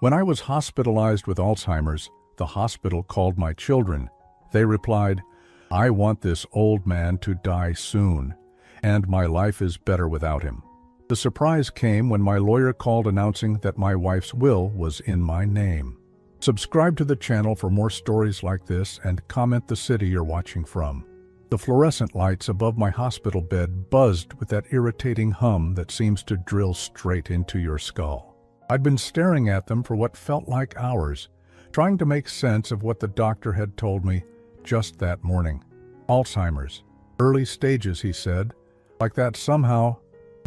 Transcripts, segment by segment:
When I was hospitalized with Alzheimer's, the hospital called my children. They replied, "I want this old man to die soon, and my life is better without him." The surprise came when my lawyer called announcing that my wife's will was in my name. Subscribe to the channel for more stories like this and comment the city you're watching from. The fluorescent lights above my hospital bed buzzed with that irritating hum that seems to drill straight into your skull. I'd been staring at them for what felt like hours, trying to make sense of what the doctor had told me just that morning. Alzheimer's. Early stages, he said, like that somehow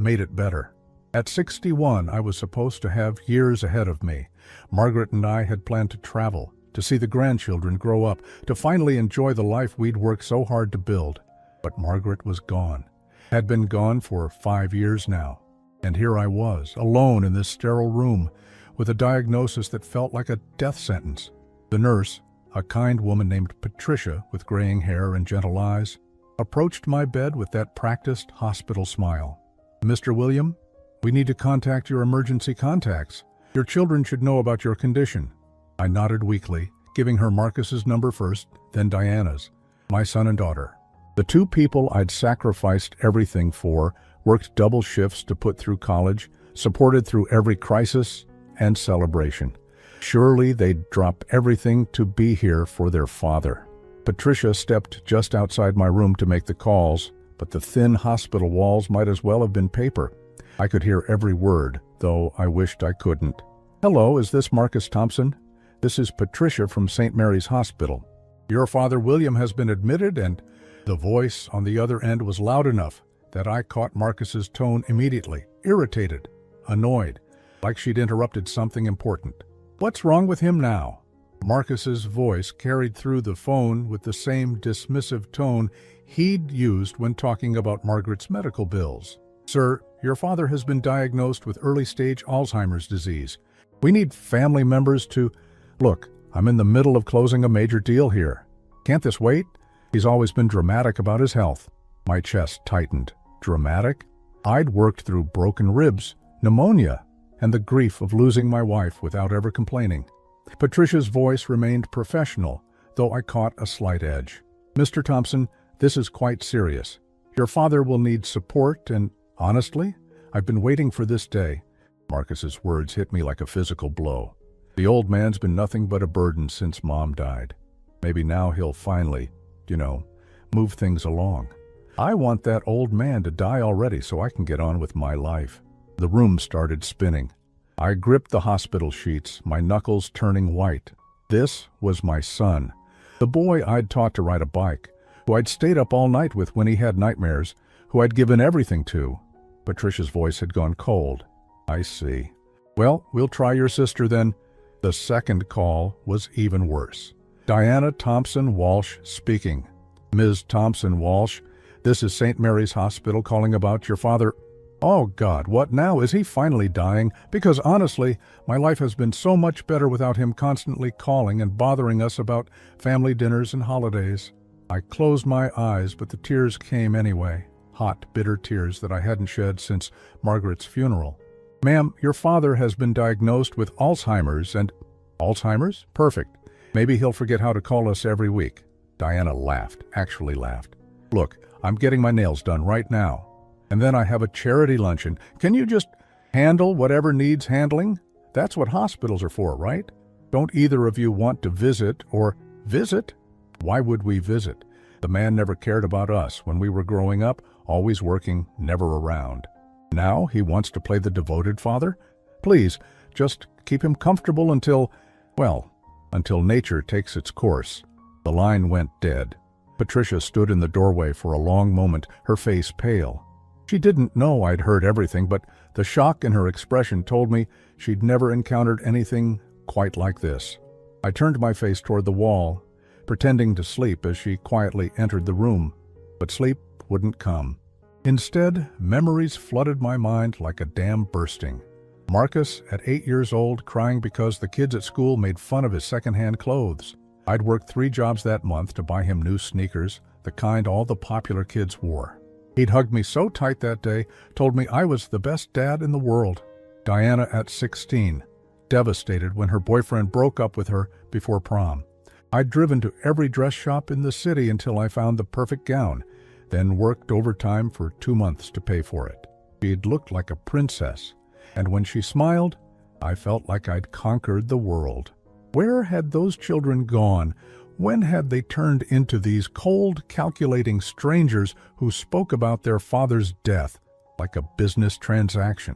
made it better. At 61, I was supposed to have years ahead of me. Margaret and I had planned to travel, to see the grandchildren grow up, to finally enjoy the life we'd worked so hard to build. But Margaret was gone, had been gone for 5 years now. And here I was, alone in this sterile room, with a diagnosis that felt like a death sentence. The nurse, a kind woman named Patricia with graying hair and gentle eyes, approached my bed with that practiced hospital smile. "Mr. William, we need to contact your emergency contacts. Your children should know about your condition." I nodded weakly, giving her Marcus's number first, then Diana's, my son and daughter. The two people I'd sacrificed everything for, worked double shifts to put through college, supported through every crisis and celebration. Surely they'd drop everything to be here for their father. Patricia stepped just outside my room to make the calls, but the thin hospital walls might as well have been paper. I could hear every word, though I wished I couldn't. "Hello, is this Marcus Thompson? This is Patricia from St. Mary's Hospital. Your father William has been admitted," and the voice on the other end was loud enough that I caught Marcus's tone immediately, irritated, annoyed, like she'd interrupted something important. "What's wrong with him now?" Marcus's voice carried through the phone with the same dismissive tone he'd used when talking about Margaret's medical bills. "Sir, your father has been diagnosed with early-stage Alzheimer's disease. We need family members to—" "Look, I'm in the middle of closing a major deal here. Can't this wait?" He's always been dramatic about his health. My chest tightened. Dramatic? I'd worked through broken ribs, pneumonia, and the grief of losing my wife without ever complaining. Patricia's voice remained professional, though I caught a slight edge. "Mr. Thompson, this is quite serious. Your father will need support and, honestly, I've been waiting for this day." Marcus's words hit me like a physical blow. The old man's been nothing but a burden since Mom died. Maybe now he'll finally, move things along. I want that old man to die already so I can get on with my life. The room started spinning. I gripped the hospital sheets, my knuckles turning white. This was my son, the boy I'd taught to ride a bike, who I'd stayed up all night with when he had nightmares, who I'd given everything to. Patricia's voice had gone cold. "I see. Well, we'll try your sister then." The second call was even worse. "Diana Thompson Walsh speaking. Ms. Thompson Walsh, this is St. Mary's Hospital calling about your father." "Oh God, what now? Is he finally dying? Because honestly, my life has been so much better without him constantly calling and bothering us about family dinners and holidays." I closed my eyes, but the tears came anyway. Hot, bitter tears that I hadn't shed since Margaret's funeral. "Ma'am, your father has been diagnosed with Alzheimer's and—" "Alzheimer's? Perfect. Maybe he'll forget how to call us every week." Diana laughed, actually laughed. "Look, I'm getting my nails done right now. And then I have a charity luncheon. Can you just handle whatever needs handling? That's what hospitals are for, right? Don't either of you want to visit or—" "Visit? Why would we visit? The man never cared about us when we were growing up, always working, never around. Now he wants to play the devoted father? Please, just keep him comfortable until nature takes its course." The line went dead. Patricia stood in the doorway for a long moment, her face pale. She didn't know I'd heard everything, but the shock in her expression told me she'd never encountered anything quite like this. I turned my face toward the wall, pretending to sleep as she quietly entered the room, but sleep wouldn't come. Instead, memories flooded my mind like a dam bursting. Marcus, at 8 years old, crying because the kids at school made fun of his secondhand clothes. I'd worked 3 jobs that month to buy him new sneakers, the kind all the popular kids wore. He'd hugged me so tight that day, told me I was the best dad in the world. Diana at 16, devastated when her boyfriend broke up with her before prom. I'd driven to every dress shop in the city until I found the perfect gown, then worked overtime for 2 months to pay for it. She'd looked like a princess, and when she smiled, I felt like I'd conquered the world. Where had those children gone? When had they turned into these cold, calculating strangers who spoke about their father's death like a business transaction?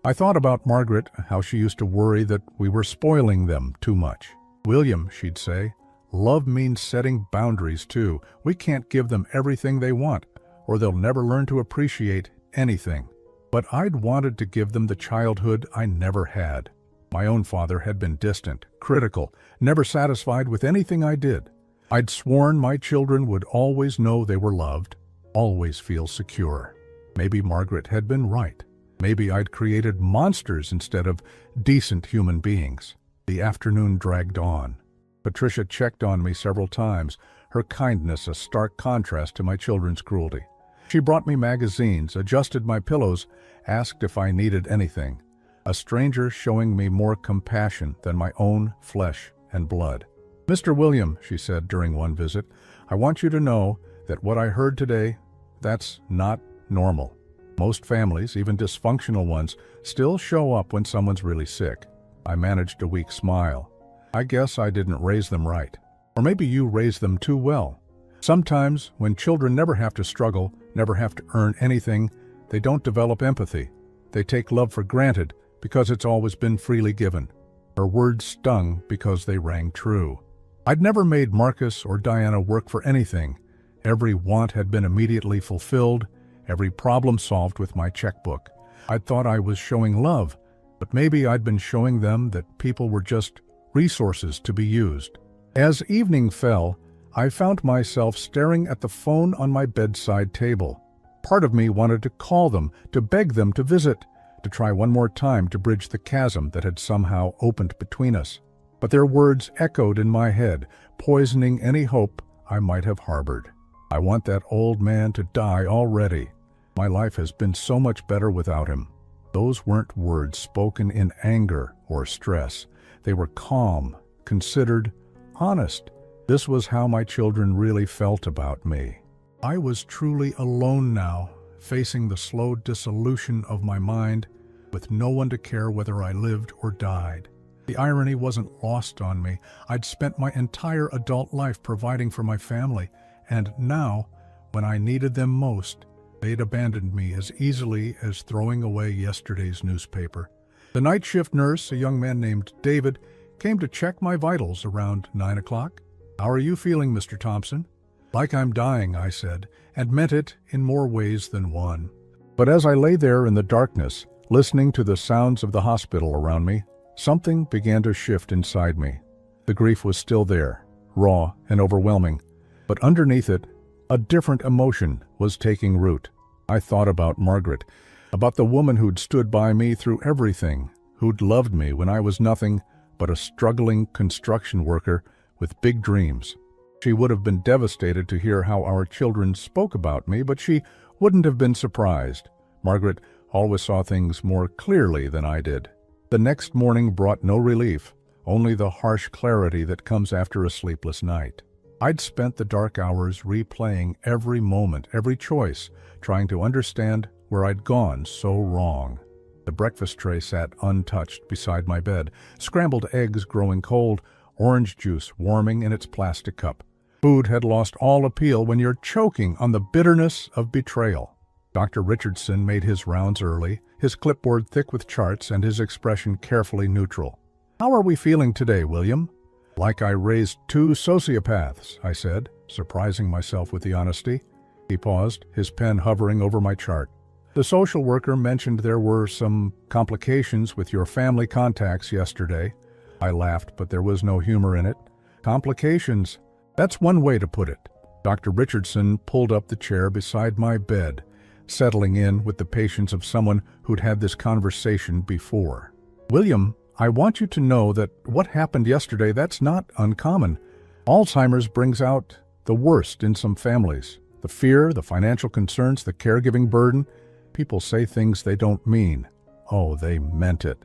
I thought about Margaret, how she used to worry that we were spoiling them too much. "William," she'd say, "love means setting boundaries too. We can't give them everything they want, or they'll never learn to appreciate anything." But I'd wanted to give them the childhood I never had. My own father had been distant, critical, never satisfied with anything I did. I'd sworn my children would always know they were loved, always feel secure. Maybe Margaret had been right. Maybe I'd created monsters instead of decent human beings. The afternoon dragged on. Patricia checked on me several times, her kindness a stark contrast to my children's cruelty. She brought me magazines, adjusted my pillows, asked if I needed anything. A stranger showing me more compassion than my own flesh and blood. "Mr. William," she said during one visit, "I want you to know that what I heard today, that's not normal. Most families, even dysfunctional ones, still show up when someone's really sick." I managed a weak smile. "I guess I didn't raise them right. Or maybe you raised them too well. Sometimes, when children never have to struggle, never have to earn anything, they don't develop empathy. They take love for granted because it's always been freely given." Her words stung because they rang true. I'd never made Marcus or Diana work for anything. Every want had been immediately fulfilled, every problem solved with my checkbook. I'd thought I was showing love, but maybe I'd been showing them that people were just resources to be used. As evening fell, I found myself staring at the phone on my bedside table. Part of me wanted to call them, to beg them to visit, to try one more time to bridge the chasm that had somehow opened between us. But their words echoed in my head, poisoning any hope I might have harbored. "I want that old man to die already. My life has been so much better without him." Those weren't words spoken in anger or stress. They were calm, considered, honest. This was how my children really felt about me. I was truly alone now, facing the slow dissolution of my mind, with no one to care whether I lived or died. The irony wasn't lost on me. I'd spent my entire adult life providing for my family, and now, when I needed them most, they'd abandoned me as easily as throwing away yesterday's newspaper. The night shift nurse, a young man named David, came to check my vitals around 9 o'clock. "How are you feeling, Mr. Thompson?" "Like I'm dying," I said, and meant it in more ways than one. But as I lay there in the darkness, listening to the sounds of the hospital around me, something began to shift inside me. The grief was still there, raw and overwhelming, but underneath it, a different emotion was taking root. I thought about Margaret, about the woman who'd stood by me through everything, who'd loved me when I was nothing but a struggling construction worker with big dreams. She would have been devastated to hear how our children spoke about me, but she wouldn't have been surprised. Margaret always saw things more clearly than I did. The next morning brought no relief, only the harsh clarity that comes after a sleepless night. I'd spent the dark hours replaying every moment, every choice, trying to understand where I'd gone so wrong. The breakfast tray sat untouched beside my bed, scrambled eggs growing cold, orange juice warming in its plastic cup. Food had lost all appeal when you're choking on the bitterness of betrayal. Dr. Richardson made his rounds early, his clipboard thick with charts and his expression carefully neutral. "How are we feeling today, William?" "Like I raised 2 sociopaths," I said, surprising myself with the honesty. He paused, his pen hovering over my chart. "The social worker mentioned there were some complications with your family contacts yesterday." I laughed, but there was no humor in it. "Complications? That's one way to put it." Dr. Richardson pulled up the chair beside my bed, settling in with the patience of someone who'd had this conversation before. "William, I want you to know that what happened yesterday, that's not uncommon. Alzheimer's brings out the worst in some families. The fear, the financial concerns, the caregiving burden. People say things they don't mean. Oh, they meant it.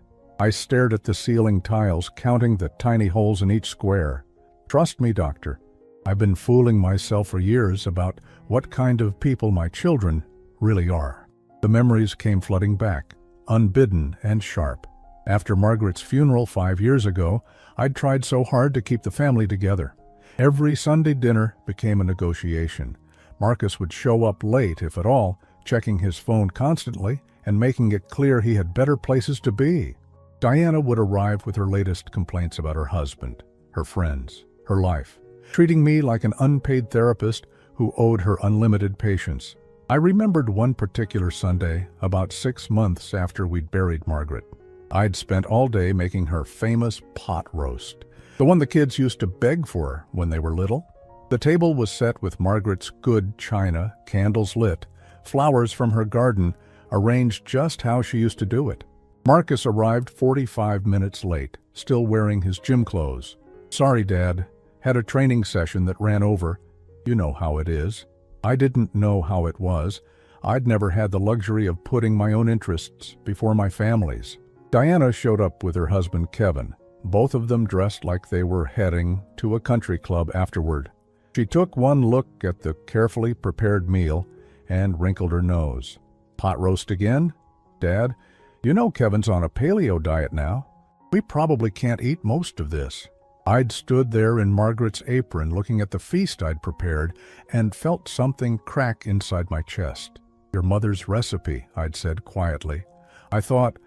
I stared at the ceiling tiles, counting the tiny holes in each square. Trust me, doctor, I've been fooling myself for years about what kind of people my children really are. The memories came flooding back, unbidden and sharp. After Margaret's funeral 5 years ago, I'd tried so hard to keep the family together. Every Sunday dinner became a negotiation. Marcus would show up late, if at all, checking his phone constantly and making it clear he had better places to be. Diana would arrive with her latest complaints about her husband, her friends, her life, treating me like an unpaid therapist who owed her unlimited patience. I remembered one particular Sunday, about 6 months after we'd buried Margaret. I'd spent all day making her famous pot roast, the one the kids used to beg for when they were little. The table was set with Margaret's good china, candles lit, flowers from her garden, arranged just how she used to do it. Marcus arrived 45 minutes late, still wearing his gym clothes. "Sorry, Dad. Had a training session that ran over. You know how it is." I didn't know how it was. I'd never had the luxury of putting my own interests before my family's. Diana showed up with her husband Kevin, both of them dressed like they were heading to a country club afterward. She took one look at the carefully prepared meal and wrinkled her nose. "Pot roast again? Dad, you know Kevin's on a paleo diet now. We probably can't eat most of this." I'd stood there in Margaret's apron looking at the feast I'd prepared and felt something crack inside my chest. "Your mother's recipe," I'd said quietly. I thought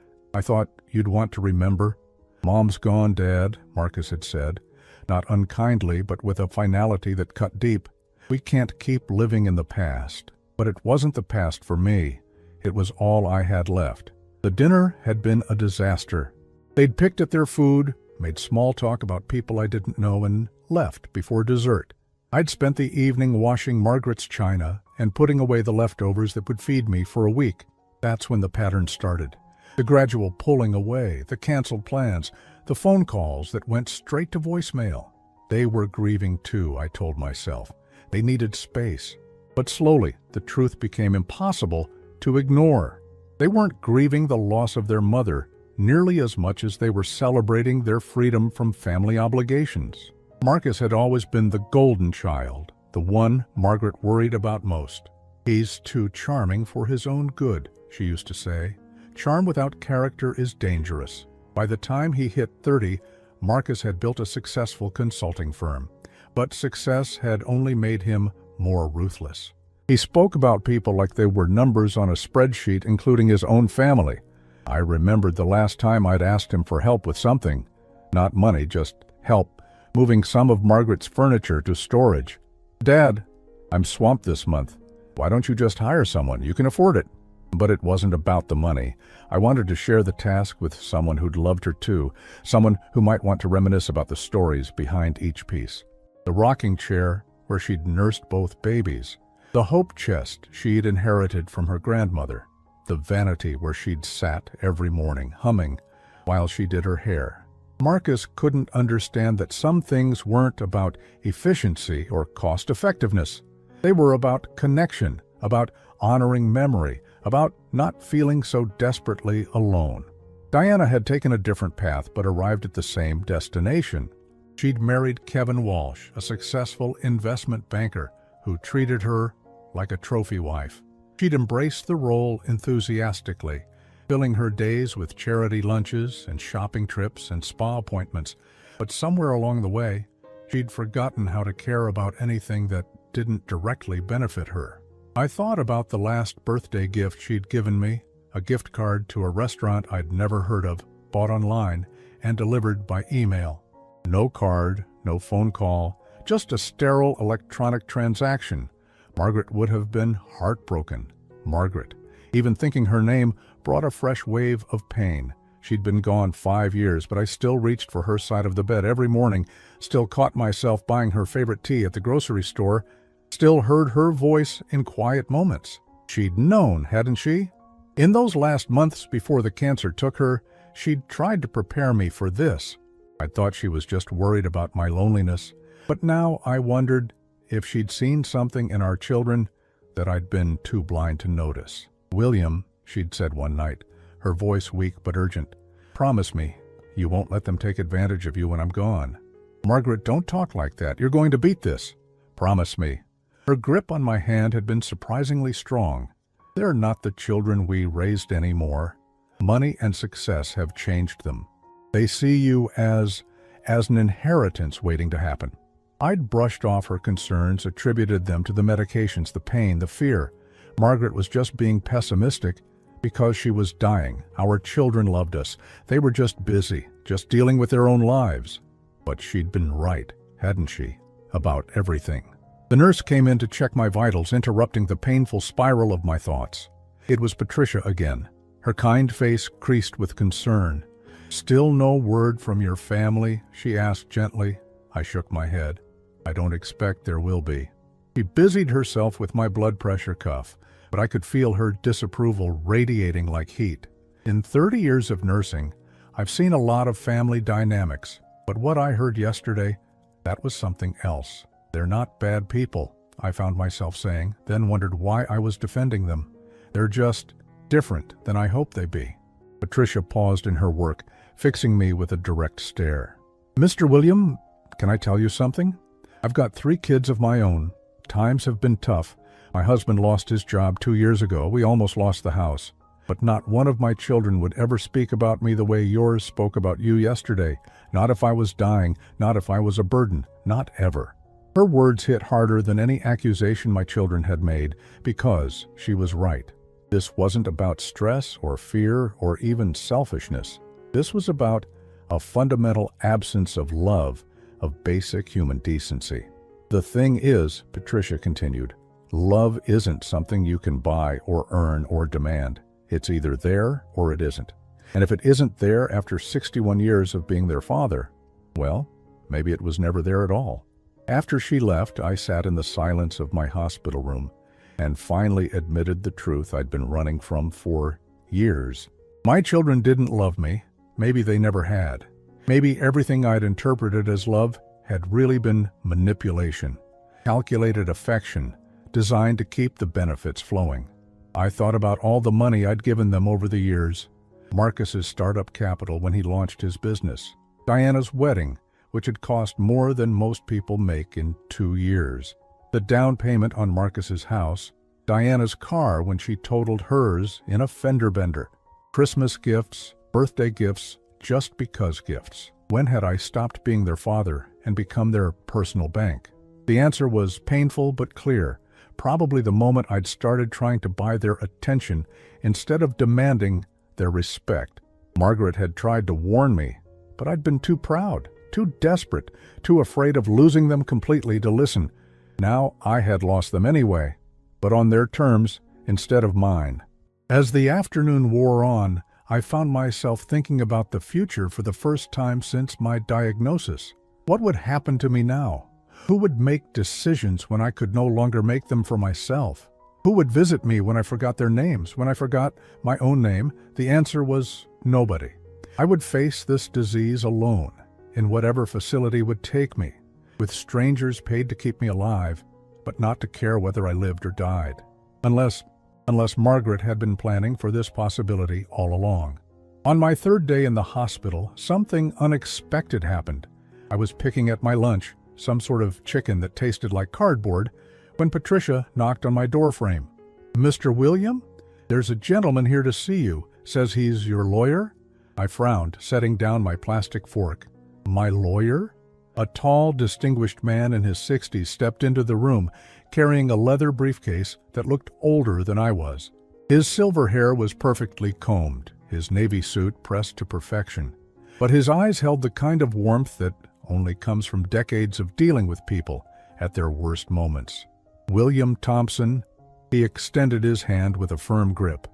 you'd want to remember." "Mom's gone, Dad," Marcus had said, not unkindly but with a finality that cut deep. "We can't keep living in the past." But it wasn't the past for me. It was all I had left. The dinner had been a disaster. They'd picked at their food, made small talk about people I didn't know, and left before dessert. I'd spent the evening washing Margaret's china and putting away the leftovers that would feed me for a week. That's when the pattern started. The gradual pulling away, the canceled plans, the phone calls that went straight to voicemail. They were grieving too, I told myself. They needed space. But slowly, the truth became impossible to ignore. They weren't grieving the loss of their mother nearly as much as they were celebrating their freedom from family obligations. Marcus had always been the golden child, the one Margaret worried about most. "He's too charming for his own good," she used to say. "Charm without character is dangerous." By the time he hit 30, Marcus had built a successful consulting firm. But success had only made him more ruthless. He spoke about people like they were numbers on a spreadsheet, including his own family. I remembered the last time I'd asked him for help with something. Not money, just help, moving some of Margaret's furniture to storage. "Dad, I'm swamped this month. Why don't you just hire someone? You can afford it." But it wasn't about the money. I wanted to share the task with someone who'd loved her too, someone who might want to reminisce about the stories behind each piece. The rocking chair where she'd nursed both babies. The hope chest she'd inherited from her grandmother. The vanity where she'd sat every morning, humming, while she did her hair. Marcus couldn't understand that some things weren't about efficiency or cost-effectiveness. They were about connection, about honoring memory, about not feeling so desperately alone. Diana had taken a different path but arrived at the same destination. She'd married Kevin Walsh, a successful investment banker who treated her like a trophy wife. She'd embraced the role enthusiastically, filling her days with charity lunches and shopping trips and spa appointments. But somewhere along the way, she'd forgotten how to care about anything that didn't directly benefit her. I thought about the last birthday gift she'd given me, a gift card to a restaurant I'd never heard of, bought online and delivered by email. No card, no phone call, just a sterile electronic transaction. Margaret would have been heartbroken. Margaret. Even thinking her name brought a fresh wave of pain. She'd been gone 5 years, but I still reached for her side of the bed every morning, still caught myself buying her favorite tea at the grocery store, still heard her voice in quiet moments. She'd known, hadn't she? In those last months before the cancer took her, she'd tried to prepare me for this. I thought she was just worried about my loneliness, but now I wondered if she'd seen something in our children that I'd been too blind to notice. "William," she'd said one night, her voice weak but urgent, Promise me you won't let them take advantage of you when I'm gone. Margaret, don't talk like that. You're going to beat this. Promise me. Her grip on my hand had been surprisingly strong. They're not the children we raised anymore. Money and success have changed them. They see you as an inheritance waiting to happen. I'd brushed off her concerns, attributed them to the medications, the pain, the fear. Margaret was just being pessimistic because she was dying. Our children loved us. They were just busy, just dealing with their own lives. But she'd been right, hadn't she, about everything. The nurse came in to check my vitals, interrupting the painful spiral of my thoughts. It was Patricia again, her kind face creased with concern. "Still no word from your family?" she asked gently. I shook my head. "I don't expect there will be." She busied herself with my blood pressure cuff, but I could feel her disapproval radiating like heat. In 30 years of nursing, I've seen a lot of family dynamics, but what I heard yesterday, that was something else. "They're not bad people," I found myself saying, then wondered why I was defending them. "They're just different than I hoped they'd be." Patricia paused in her work, fixing me with a direct stare. "Mr. William, can I tell you something? I've got 3 kids of my own. Times have been tough. My husband lost his job 2 years ago. We almost lost the house. But not one of my children would ever speak about me the way yours spoke about you yesterday. Not if I was dying, not if I was a burden, not ever." Her words hit harder than any accusation my children had made, because she was right. This wasn't about stress or fear or even selfishness. This was about a fundamental absence of love, of basic human decency. "The thing is," Patricia continued, "love isn't something you can buy or earn or demand. It's either there or it isn't. And if it isn't there after 61 years of being their father, well, maybe it was never there at all." After she left, I sat in the silence of my hospital room and finally admitted the truth I'd been running from for years. My children didn't love me. Maybe they never had. Maybe everything I'd interpreted as love had really been manipulation, calculated affection, designed to keep the benefits flowing. I thought about all the money I'd given them over the years. Marcus's startup capital when he launched his business. Diana's wedding, which had cost more than most people make in 2 years. The down payment on Marcus's house. Diana's car when she totaled hers in a fender bender. Christmas gifts, birthday gifts, just because gifts. When had I stopped being their father and become their personal bank? The answer was painful but clear. Probably the moment I'd started trying to buy their attention instead of demanding their respect. Margaret had tried to warn me, but I'd been too proud, too desperate, too afraid of losing them completely to listen. Now I had lost them anyway, but on their terms instead of mine. As the afternoon wore on, I found myself thinking about the future for the first time since my diagnosis. What would happen to me now? Who would make decisions when I could no longer make them for myself? Who would visit me when I forgot their names, when I forgot my own name? The answer was nobody. I would face this disease alone, in whatever facility would take me, with strangers paid to keep me alive, but not to care whether I lived or died. Unless Margaret had been planning for this possibility all along. On my 3rd day in the hospital, something unexpected happened. I was picking at my lunch, some sort of chicken that tasted like cardboard, when Patricia knocked on my doorframe. "Mr. William? There's a gentleman here to see you. Says he's your lawyer?" I frowned, setting down my plastic fork. "My lawyer?" A tall, distinguished man in his 60s stepped into the room, carrying a leather briefcase that looked older than I was. His silver hair was perfectly combed, his navy suit pressed to perfection. But his eyes held the kind of warmth that only comes from decades of dealing with people at their worst moments. "William Thompson," he extended his hand with a firm grip.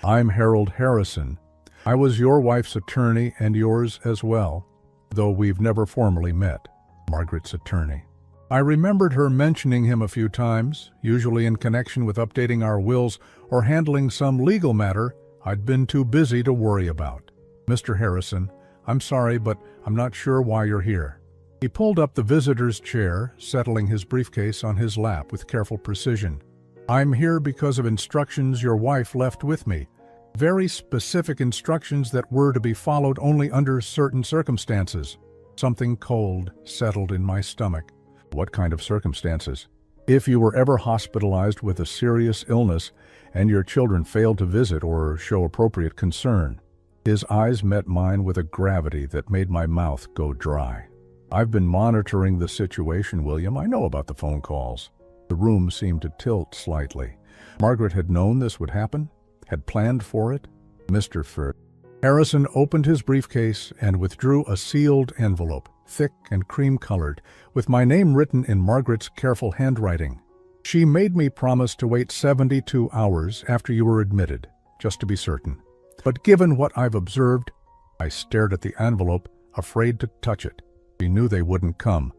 "I'm Harold Harrison. I was your wife's attorney and yours as well, though we've never formally met." Margaret's attorney. I remembered her mentioning him a few times, usually in connection with updating our wills or handling some legal matter I'd been too busy to worry about. "Mr. Harrison, I'm sorry, but I'm not sure why you're here." He pulled up the visitor's chair, settling his briefcase on his lap with careful precision. "I'm here because of instructions your wife left with me. Very specific instructions that were to be followed only under certain circumstances. Something cold settled in my stomach. What kind of circumstances? If you were ever hospitalized with a serious illness and your children failed to visit or show appropriate concern. His eyes met mine with a gravity that made my mouth go dry. I've been monitoring the situation, William. I know about the phone calls. The room seemed to tilt slightly. Margaret had known this would happen, had planned for it. Mr. Harrison opened his briefcase and withdrew a sealed envelope, thick and cream-colored, with my name written in Margaret's careful handwriting. She made me promise to wait 72 hours after you were admitted, just to be certain. But given what I've observed, I stared at the envelope, afraid to touch it. She knew they wouldn't come.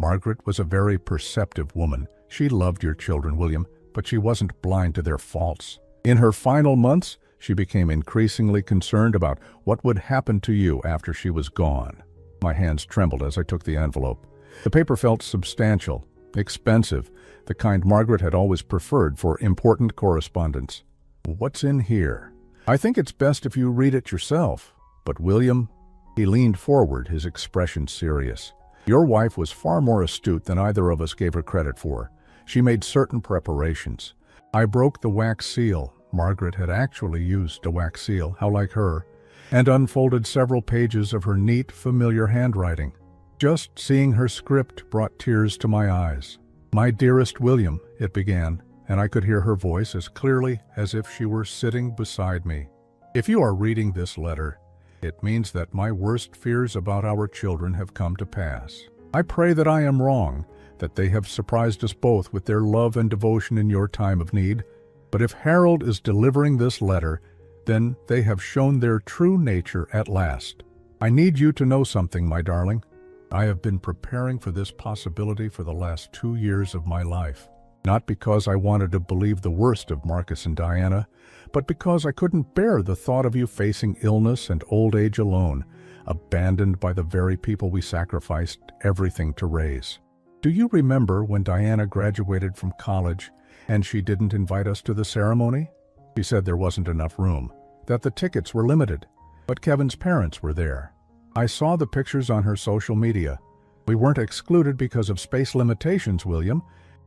Margaret was a very perceptive woman. She loved your children, William, but she wasn't blind to their faults. In her final months, she became increasingly concerned about what would happen to you after she was gone. My hands trembled as I took the envelope. The paper felt substantial, expensive, the kind Margaret had always preferred for important correspondence. What's in here? I think it's best if you read it yourself. But William, he leaned forward, his expression serious. Your wife was far more astute than either of us gave her credit for. She made certain preparations. I broke the wax seal. Margaret had actually used a wax seal, how like her, and unfolded several pages of her neat, familiar handwriting. Just seeing her script brought tears to my eyes. My dearest William, it began, and I could hear her voice as clearly as if she were sitting beside me. If you are reading this letter, it means that my worst fears about our children have come to pass. I pray that I am wrong, that they have surprised us both with their love and devotion in your time of need. But if Harold is delivering this letter, then they have shown their true nature at last. I need you to know something, my darling. I have been preparing for this possibility for the last 2 years of my life. Not because I wanted to believe the worst of Marcus and Diana, but because I couldn't bear the thought of you facing illness and old age alone, abandoned by the very people we sacrificed everything to raise. Do you remember when Diana graduated from college and she didn't invite us to the ceremony? She said there wasn't enough room, that the tickets were limited, but Kevin's parents were there. I saw the pictures on her social media. We weren't excluded because of space limitations, William.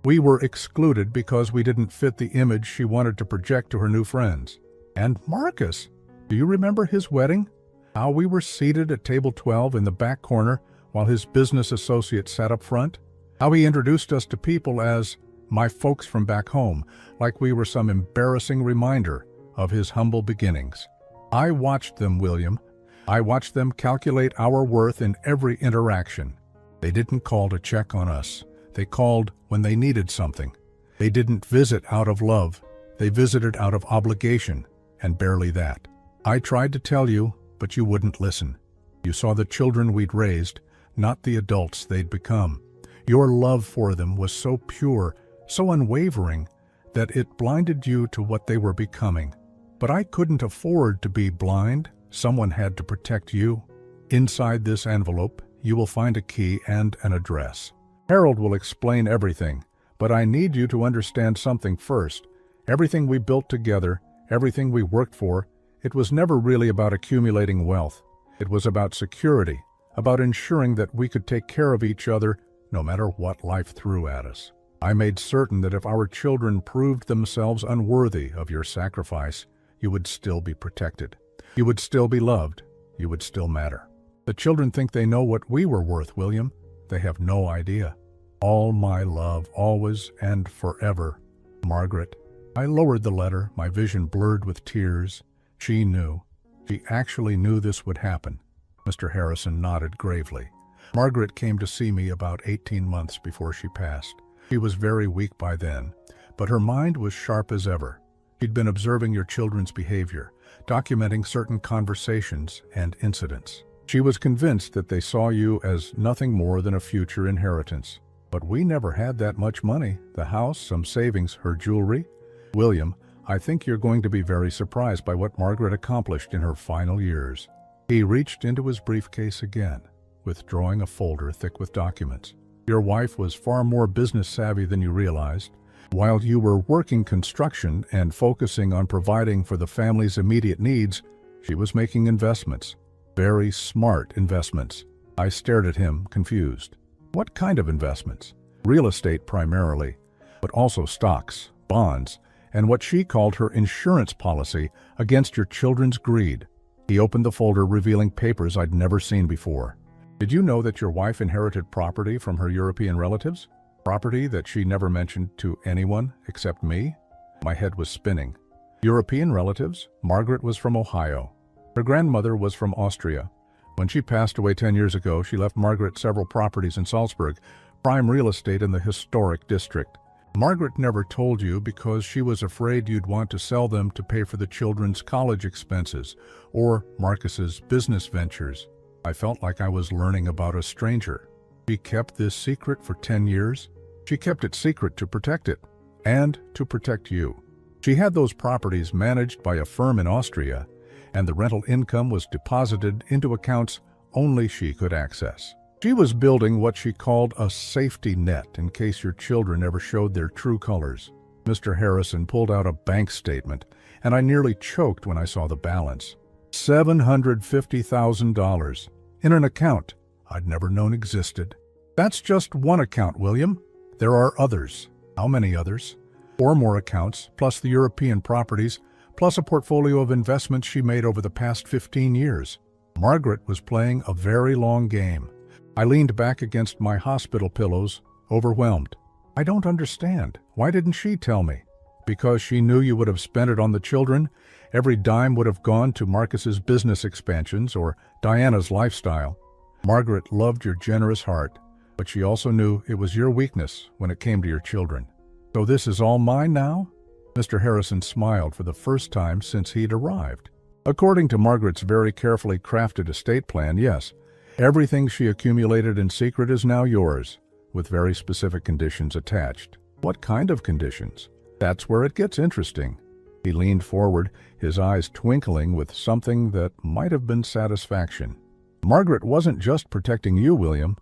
We were excluded because we didn't fit the image she wanted to project to her new friends. And Marcus, do you remember his wedding? How we were seated at table 12 in the back corner while his business associate sat up front? How he introduced us to people as my folks from back home, like we were some embarrassing reminder of his humble beginnings. I watched them, William. I watched them calculate our worth in every interaction. They didn't call to check on us. They called when they needed something. They didn't visit out of love. They visited out of obligation, and barely that. I tried to tell you, but you wouldn't listen. You saw the children we'd raised, not the adults they'd become. Your love for them was so pure, so unwavering, that it blinded you to what they were becoming. But I couldn't afford to be blind. Someone had to protect you. Inside this envelope, you will find a key and an address. Harold will explain everything, but I need you to understand something first. Everything we built together, everything we worked for, it was never really about accumulating wealth. It was about security, about ensuring that we could take care of each other no matter what life threw at us. I made certain that if our children proved themselves unworthy of your sacrifice, you would still be protected. You would still be loved. You would still matter. The children think they know what we were worth, William. They have no idea. All my love, always and forever, Margaret. I lowered the letter, my vision blurred with tears. She knew. She actually knew this would happen. Mr. Harrison nodded gravely. Margaret came to see me about 18 months before she passed. She was very weak by then, but her mind was sharp as ever. She'd been observing your children's behavior, documenting certain conversations and incidents. She was convinced that they saw you as nothing more than a future inheritance. But we never had that much money. The house, some savings, her jewelry. William, I think you're going to be very surprised by what Margaret accomplished in her final years. He reached into his briefcase again, withdrawing a folder thick with documents. Your wife was far more business savvy than you realized. While you were working construction and focusing on providing for the family's immediate needs, she was making investments. Very smart investments. I stared at him, confused. What kind of investments? Real estate primarily, but also stocks, bonds, and what she called her insurance policy against your children's greed. He opened the folder, revealing papers I'd never seen before. Did you know that your wife inherited property from her European relatives? Property that she never mentioned to anyone except me? My head was spinning. European relatives? Margaret was from Ohio. Her grandmother was from Austria. When she passed away 10 years ago, she left Margaret several properties in Salzburg, prime real estate in the historic district. Margaret never told you because she was afraid you'd want to sell them to pay for the children's college expenses or Marcus's business ventures. I felt like I was learning about a stranger. She kept this secret for 10 years. She kept it secret to protect it, and to protect you. She had those properties managed by a firm in Austria, and the rental income was deposited into accounts only she could access. She was building what she called a safety net in case your children ever showed their true colors. Mr. Harrison pulled out a bank statement, and I nearly choked when I saw the balance. $750,000 in an account I'd never known existed. That's just one account, William. There are others. How many others? 4 more accounts, plus the European properties, plus a portfolio of investments she made over the past 15 years. Margaret was playing a very long game. I leaned back against my hospital pillows, overwhelmed. I don't understand. Why didn't she tell me? Because she knew you would have spent it on the children? Every dime would have gone to Marcus's business expansions or Diana's lifestyle. Margaret loved your generous heart, but she also knew it was your weakness when it came to your children. So this is all mine now? Mr. Harrison smiled for the first time since he'd arrived. According to Margaret's very carefully crafted estate plan, yes. Everything she accumulated in secret is now yours, with very specific conditions attached. What kind of conditions? That's where it gets interesting. He leaned forward, his eyes twinkling with something that might have been satisfaction. Margaret wasn't just protecting you, William.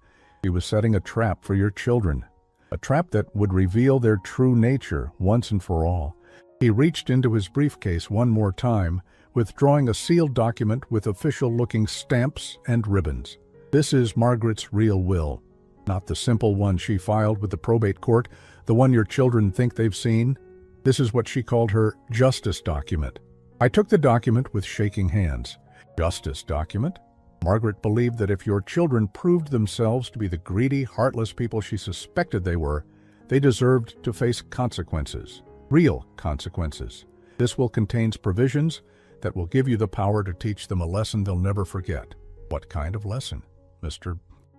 She was setting a trap for your children. A trap that would reveal their true nature once and for all. He reached into his briefcase one more time, withdrawing a sealed document with official-looking stamps and ribbons. This is Margaret's real will, not the simple one she filed with the probate court, the one your children think they've seen. This is what she called her justice document. I took the document with shaking hands. Justice document? Margaret believed that if your children proved themselves to be the greedy, heartless people she suspected they were, they deserved to face consequences. Real consequences. This will contain provisions that will give you the power to teach them a lesson they'll never forget. What kind of lesson? Mr.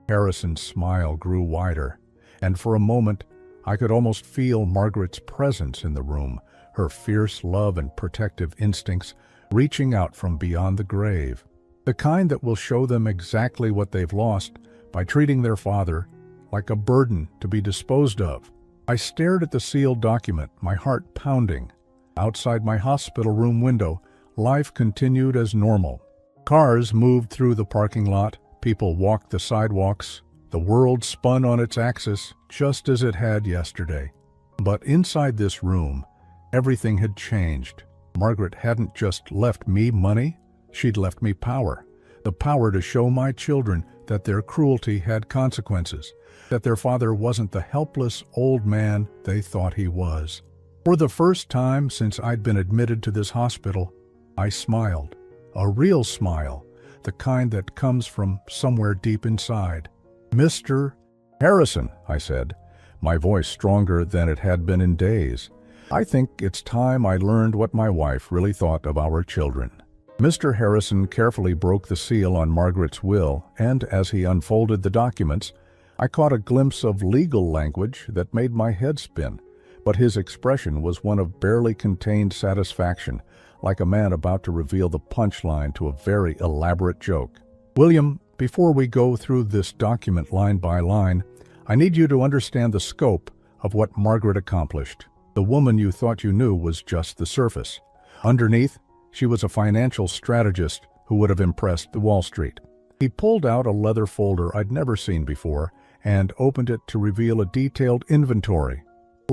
Harrison's smile grew wider, and for a moment I could almost feel Margaret's presence in the room, her fierce love and protective instincts reaching out from beyond the grave. The kind that will show them exactly what they've lost by treating their father like a burden to be disposed of. I stared at the sealed document, my heart pounding. Outside my hospital room window, life continued as normal. Cars moved through the parking lot, people walked the sidewalks, the world spun on its axis just as it had yesterday. But inside this room, everything had changed. Margaret hadn't just left me money, she'd left me power. The power to show my children that their cruelty had consequences, that their father wasn't the helpless old man they thought he was. For the first time since I'd been admitted to this hospital, I smiled. A real smile, the kind that comes from somewhere deep inside. "Mr. Harrison," I said, my voice stronger than it had been in days. "I think it's time I learned what my wife really thought of our children." Mr. Harrison carefully broke the seal on Margaret's will, and as he unfolded the documents, I caught a glimpse of legal language that made my head spin. But his expression was one of barely contained satisfaction, like a man about to reveal the punchline to a very elaborate joke. "William, before we go through this document line by line, I need you to understand the scope of what Margaret accomplished. The woman you thought you knew was just the surface. Underneath, she was a financial strategist who would have impressed the Wall Street." He pulled out a leather folder I'd never seen before and opened it to reveal a detailed inventory.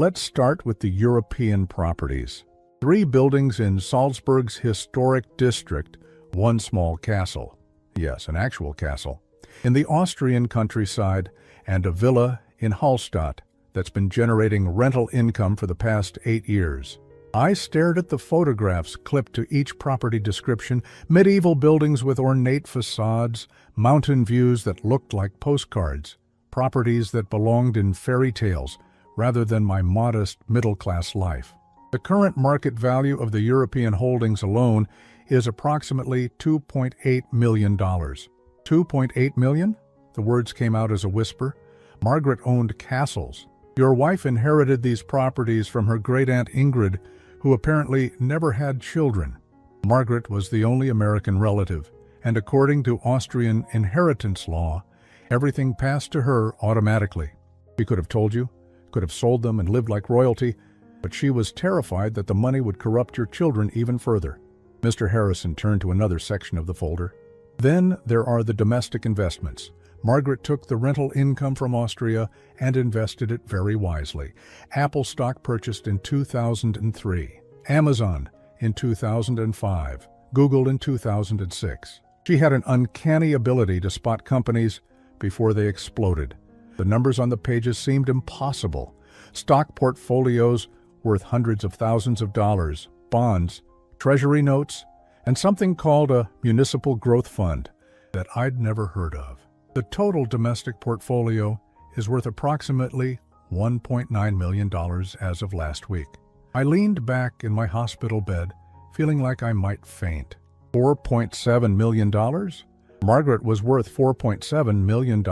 Let's start with the European properties. 3 buildings in Salzburg's historic district, 1 small castle. Yes, an actual castle. In the Austrian countryside, and a villa in Hallstatt that's been generating rental income for the past 8 years. I stared at the photographs clipped to each property description, medieval buildings with ornate facades, mountain views that looked like postcards, properties that belonged in fairy tales rather than my modest middle-class life. The current market value of the European holdings alone is approximately $2.8 million. $2.8 million? The words came out as a whisper. Margaret owned castles. Your wife inherited these properties from her great-aunt Ingrid, who apparently never had children. Margaret was the only American relative, and according to Austrian inheritance law, everything passed to her automatically. She could have told you, could have sold them and lived like royalty, but she was terrified that the money would corrupt your children even further. Mr. Harrison turned to another section of the folder. Then there are the domestic investments. Margaret took the rental income from Austria and invested it very wisely. Apple stock purchased in 2003, Amazon in 2005, Google in 2006. She had an uncanny ability to spot companies before they exploded. The numbers on the pages seemed impossible. Stock portfolios worth hundreds of thousands of dollars, bonds, treasury notes, and something called a municipal growth fund that I'd never heard of. The total domestic portfolio is worth approximately $1.9 million as of last week. I leaned back in my hospital bed, feeling like I might faint. $4.7 million? Margaret was worth $4.7 million?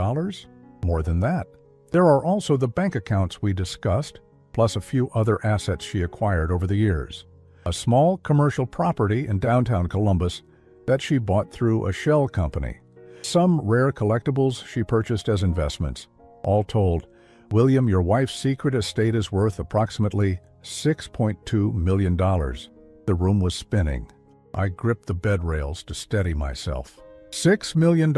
More than that. There are also the bank accounts we discussed, plus a few other assets she acquired over the years. A small commercial property in downtown Columbus that she bought through a shell company. Some rare collectibles she purchased as investments. All told, William, your wife's secret estate is worth approximately $6.2 million. The room was spinning. I gripped the bed rails to steady myself. $6 million,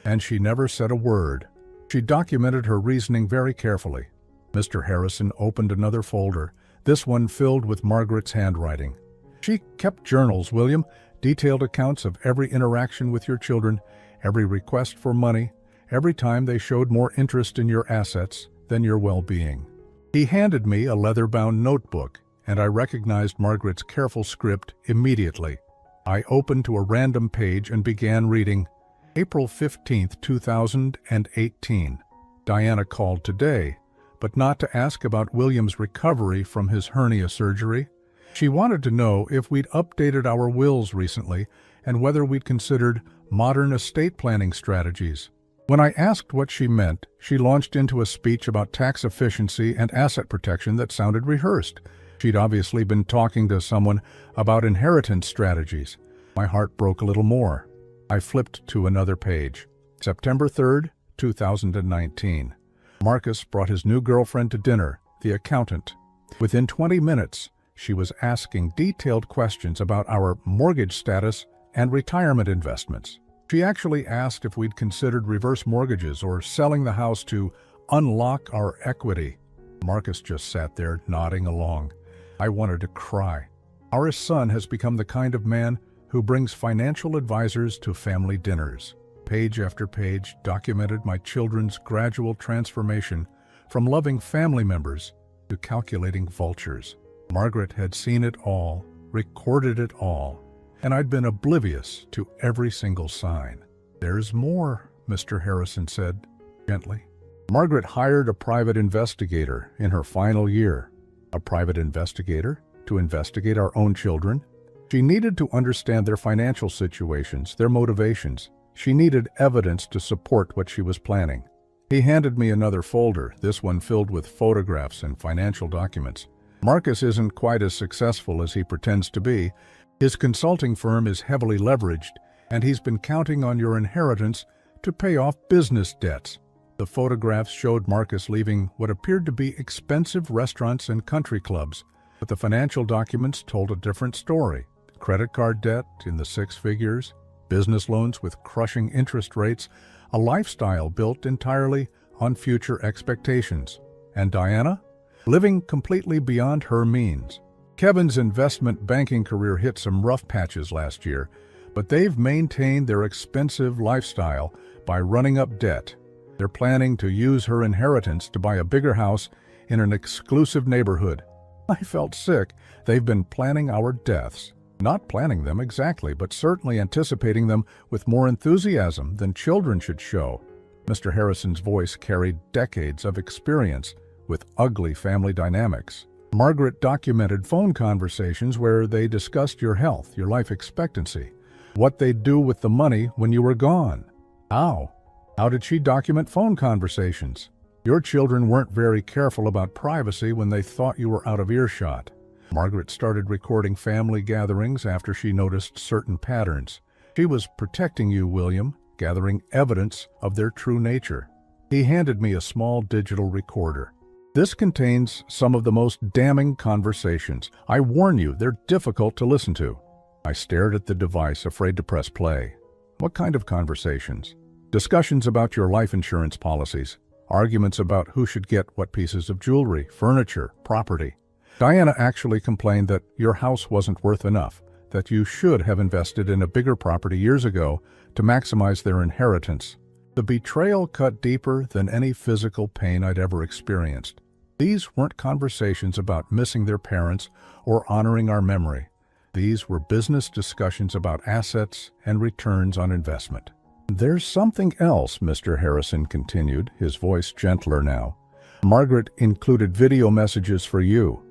and she never said a word. She documented her reasoning very carefully. Mr. Harrison opened another folder, this one filled with Margaret's handwriting. She kept journals, William, detailed accounts of every interaction with your children, every request for money, every time they showed more interest in your assets than your well-being. He handed me a leather-bound notebook, and I recognized Margaret's careful script immediately. I opened to a random page and began reading. April 15, 2018. Diana called today, but not to ask about William's recovery from his hernia surgery. She wanted to know if we'd updated our wills recently and whether we'd considered modern estate planning strategies. When I asked what she meant, she launched into a speech about tax efficiency and asset protection that sounded rehearsed. She'd obviously been talking to someone about inheritance strategies. My heart broke a little more. I flipped to another page. September 3rd, 2019. Marcus brought his new girlfriend to dinner, the accountant. Within 20 minutes, she was asking detailed questions about our mortgage status and retirement investments. She actually asked if we'd considered reverse mortgages or selling the house to unlock our equity. Marcus just sat there nodding along. I wanted to cry. Our son has become the kind of man who brings financial advisors to family dinners. Page after page documented my children's gradual transformation from loving family members to calculating vultures. Margaret had seen it all, recorded it all, and I'd been oblivious to every single sign. There's more, Mr. Harrison said, gently. Margaret hired a private investigator in her final year. A private investigator to investigate our own children? She needed to understand their financial situations, their motivations. She needed evidence to support what she was planning. He handed me another folder, this one filled with photographs and financial documents. Marcus isn't quite as successful as he pretends to be. His consulting firm is heavily leveraged, and he's been counting on your inheritance to pay off business debts. The photographs showed Marcus leaving what appeared to be expensive restaurants and country clubs, but the financial documents told a different story. Credit card debt in the 6 figures, business loans with crushing interest rates, a lifestyle built entirely on future expectations. And Diana? living completely beyond her means. Kevin's investment banking career hit some rough patches last year, but they've maintained their expensive lifestyle by running up debt. They're planning to use her inheritance to buy a bigger house in an exclusive neighborhood. I felt sick. They've been planning our deaths. Not planning them exactly, but certainly anticipating them with more enthusiasm than children should show. Mr. Harrison's voice carried decades of experience with ugly family dynamics. Margaret documented phone conversations where they discussed your health, your life expectancy, what they'd do with the money when you were gone. How? How did she document phone conversations? Your children weren't very careful about privacy when they thought you were out of earshot. Margaret started recording family gatherings after she noticed certain patterns. She was protecting you, William, gathering evidence of their true nature. He handed me a small digital recorder. This contains some of the most damning conversations. I warn you, they're difficult to listen to. I stared at the device, afraid to press play. What kind of conversations? Discussions about your life insurance policies. Arguments about who should get what pieces of jewelry, furniture, property. Diana actually complained that your house wasn't worth enough, that you should have invested in a bigger property years ago to maximize their inheritance. The betrayal cut deeper than any physical pain I'd ever experienced. These weren't conversations about missing their parents or honoring our memory. These were business discussions about assets and returns on investment. There's something else, Mr. Harrison continued, his voice gentler now. Margaret included video messages for you.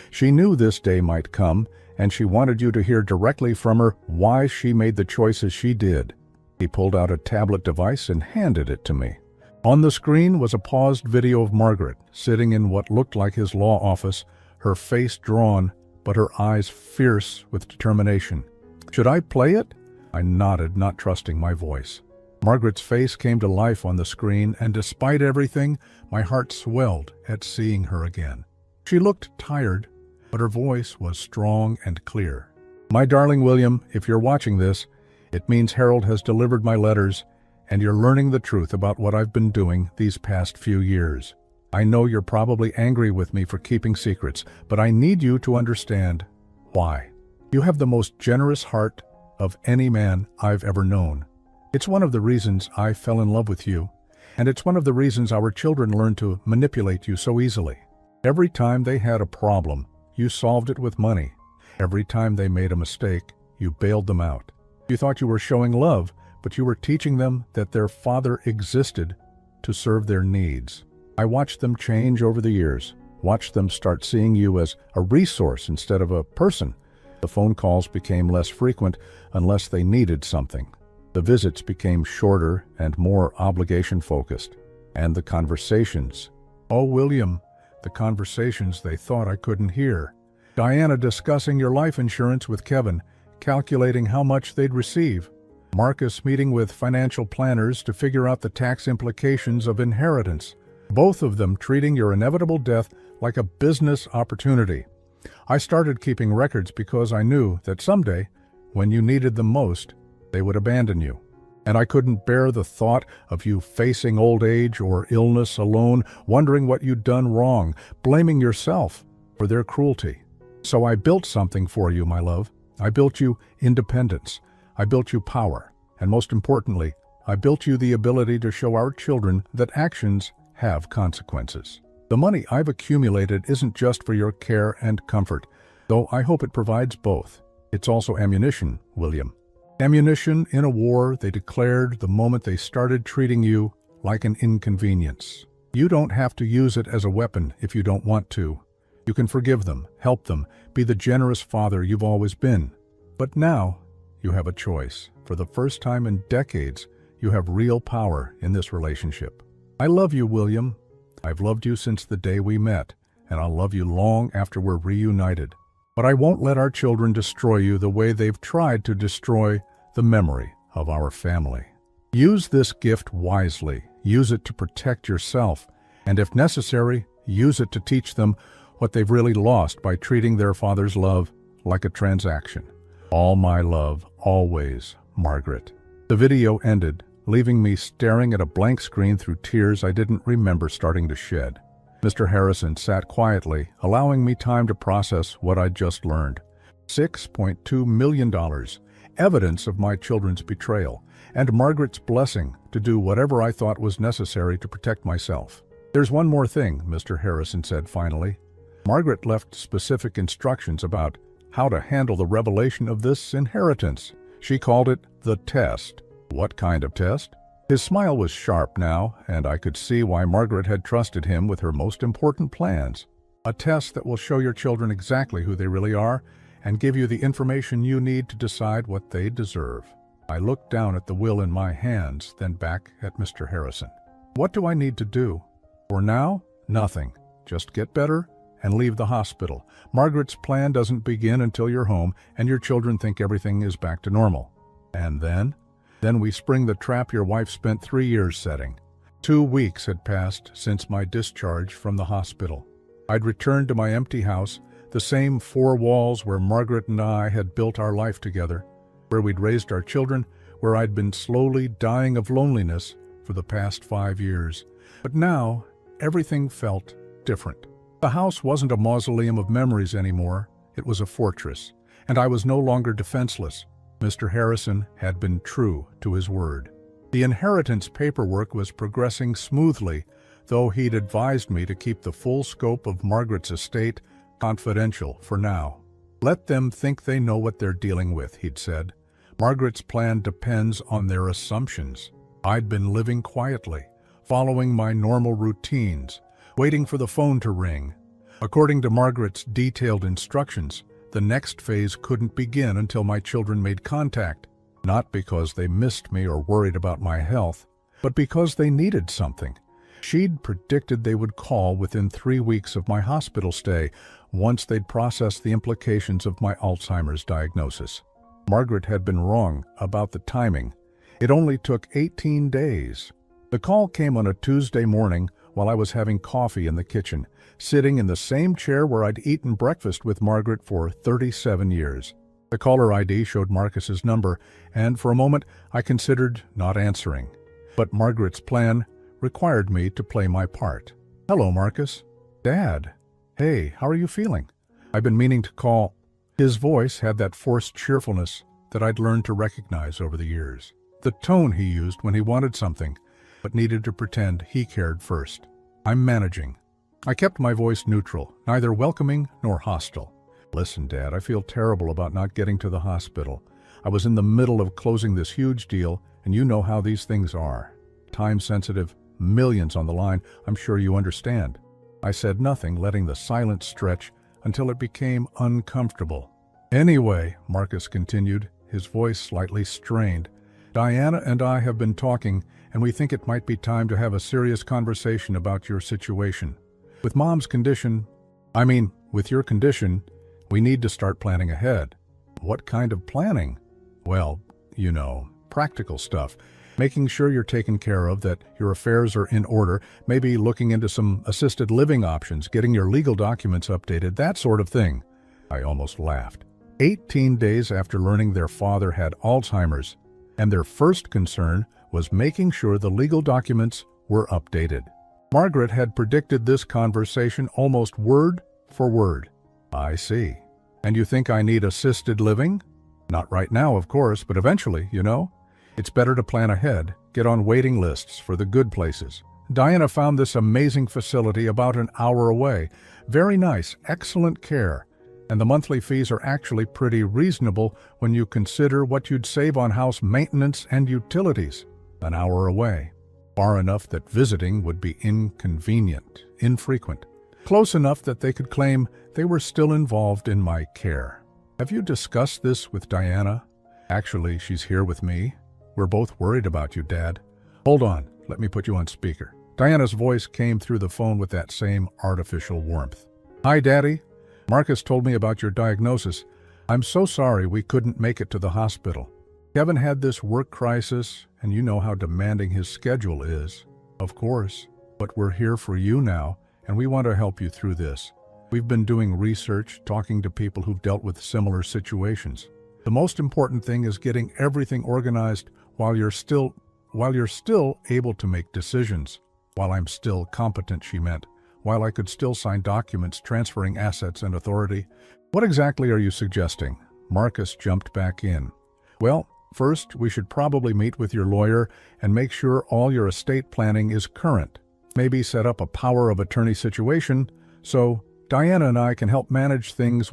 She knew this day might come, and she wanted you to hear directly from her why she made the choices she did. He pulled out a tablet device and handed it to me. On the screen was a paused video of Margaret, sitting in what looked like his law office, her face drawn, but her eyes fierce with determination. Should I play it? I nodded, not trusting my voice. Margaret's face came to life on the screen, and despite everything, my heart swelled at seeing her again. She looked tired, but her voice was strong and clear. My darling William, if you're watching this, it means Harold has delivered my letters, and you're learning the truth about what I've been doing these past few years. I know you're probably angry with me for keeping secrets, but I need you to understand why. You have the most generous heart of any man I've ever known. It's one of the reasons I fell in love with you, and it's one of the reasons our children learned to manipulate you so easily. Every time they had a problem, you solved it with money. Every time they made a mistake, you bailed them out. You thought you were showing love, but you were teaching them that their father existed to serve their needs. I watched them change over the years, watched them start seeing you as a resource instead of a person. The phone calls became less frequent unless they needed something. The visits became shorter and more obligation-focused. And the conversations. Oh, William, the conversations they thought I couldn't hear. Diana discussing your life insurance with Kevin, calculating how much they'd receive. Marcus meeting with financial planners to figure out the tax implications of inheritance. Both of them treating your inevitable death like a business opportunity. I started keeping records because I knew that someday, when you needed them most, they would abandon you. And I couldn't bear the thought of you facing old age or illness alone, wondering what you'd done wrong, blaming yourself for their cruelty. So I built something for you, my love. I built you independence. I built you power. And most importantly, I built you the ability to show our children that actions have consequences. The money I've accumulated isn't just for your care and comfort, though I hope it provides both. It's also ammunition, William. Ammunition in a war they declared the moment they started treating you like an inconvenience. You don't have to use it as a weapon if you don't want to. You can forgive them, help them, be the generous father you've always been. But now, you have a choice. For the first time in decades, you have real power in this relationship. I love you, William. I've loved you since the day we met, and I'll love you long after we're reunited. But I won't let our children destroy you the way they've tried to destroy the memory of our family. Use this gift wisely. Use it to protect yourself, and if necessary, use it to teach them what they've really lost by treating their father's love like a transaction. All my love, always, Margaret. The video ended, leaving me staring at a blank screen through tears I didn't remember starting to shed. Mr. Harrison sat quietly, allowing me time to process what I'd just learned. $6.2 million, evidence of my children's betrayal, and Margaret's blessing to do whatever I thought was necessary to protect myself. "There's one more thing," Mr. Harrison said finally. "Margaret left specific instructions about how to handle the revelation of this inheritance. She called it the test." "What kind of test?" His smile was sharp now, and I could see why Margaret had trusted him with her most important plans. "A test that will show your children exactly who they really are and give you the information you need to decide what they deserve." I looked down at the will in my hands, then back at Mr. Harrison. "What do I need to do?" "For now, nothing. Just get better and leave the hospital. Margaret's plan doesn't begin until you're home and your children think everything is back to normal. And then we spring the trap your wife spent 3 years setting." 2 weeks had passed since my discharge from the hospital. I'd returned to my empty house, the same 4 walls where Margaret and I had built our life together, where we'd raised our children, where I'd been slowly dying of loneliness for the past 5 years. But now, everything felt different. The house wasn't a mausoleum of memories anymore, it was a fortress, and I was no longer defenseless. Mr. Harrison had been true to his word. The inheritance paperwork was progressing smoothly, though he'd advised me to keep the full scope of Margaret's estate confidential for now. "Let them think they know what they're dealing with," he'd said. "Margaret's plan depends on their assumptions." I'd been living quietly, following my normal routines, waiting for the phone to ring. According to Margaret's detailed instructions, the next phase couldn't begin until my children made contact, not because they missed me or worried about my health, but because they needed something. She'd predicted they would call within 3 weeks of my hospital stay, once they'd processed the implications of my Alzheimer's diagnosis. Margaret had been wrong about the timing. It only took 18 days. The call came on a Tuesday morning while I was having coffee in the kitchen, sitting in the same chair where I'd eaten breakfast with Margaret for 37 years. The caller ID showed Marcus's number, and for a moment I considered not answering. But Margaret's plan required me to play my part. "Hello, Marcus." "Dad. Hey, how are you feeling? I've been meaning to call." His voice had that forced cheerfulness that I'd learned to recognize over the years. The tone he used when he wanted something, but needed to pretend he cared first. "I'm managing." I kept my voice neutral, neither welcoming nor hostile. "Listen, Dad, I feel terrible about not getting to the hospital. I was in the middle of closing this huge deal, and you know how these things are. Time-sensitive, millions on the line, I'm sure you understand." I said nothing, letting the silence stretch until it became uncomfortable. "Anyway," Marcus continued, his voice slightly strained, "Diana and I have been talking, and we think it might be time to have a serious conversation about your situation. With Mom's condition, with your condition, we need to start planning ahead." "What kind of planning?" "Well, practical stuff. Making sure you're taken care of, that your affairs are in order, maybe looking into some assisted living options, getting your legal documents updated, that sort of thing." I almost laughed. 18 days after learning their father had Alzheimer's, and their first concern was making sure the legal documents were updated. Margaret had predicted this conversation almost word for word. "I see. And you think I need assisted living?" "Not right now, of course, but eventually, It's better to plan ahead, get on waiting lists for the good places. Diana found this amazing facility about an hour away. Very nice, excellent care. And the monthly fees are actually pretty reasonable when you consider what you'd save on house maintenance and utilities. An hour away. Far enough that visiting would be inconvenient, infrequent. Close enough that they could claim they were still involved in my care. Have you discussed this with Diana?" "Actually, she's here with me. We're both worried about you, Dad." "Hold on, let me put you on speaker." Diana's voice came through the phone with that same artificial warmth. "Hi, Daddy. Marcus told me about your diagnosis. I'm so sorry we couldn't make it to the hospital. Kevin had this work crisis, and you know how demanding his schedule is." "Of course, but we're here for you now, and we want to help you through this. We've been doing research, talking to people who've dealt with similar situations. The most important thing is getting everything organized while you're still able to make decisions. While I'm still competent," she meant, while I could still sign documents transferring assets and authority. What exactly are you suggesting? Marcus jumped back in. Well, first, we should probably meet with your lawyer and make sure all your estate planning is current. Maybe set up a power of attorney situation so Diana and I can help manage things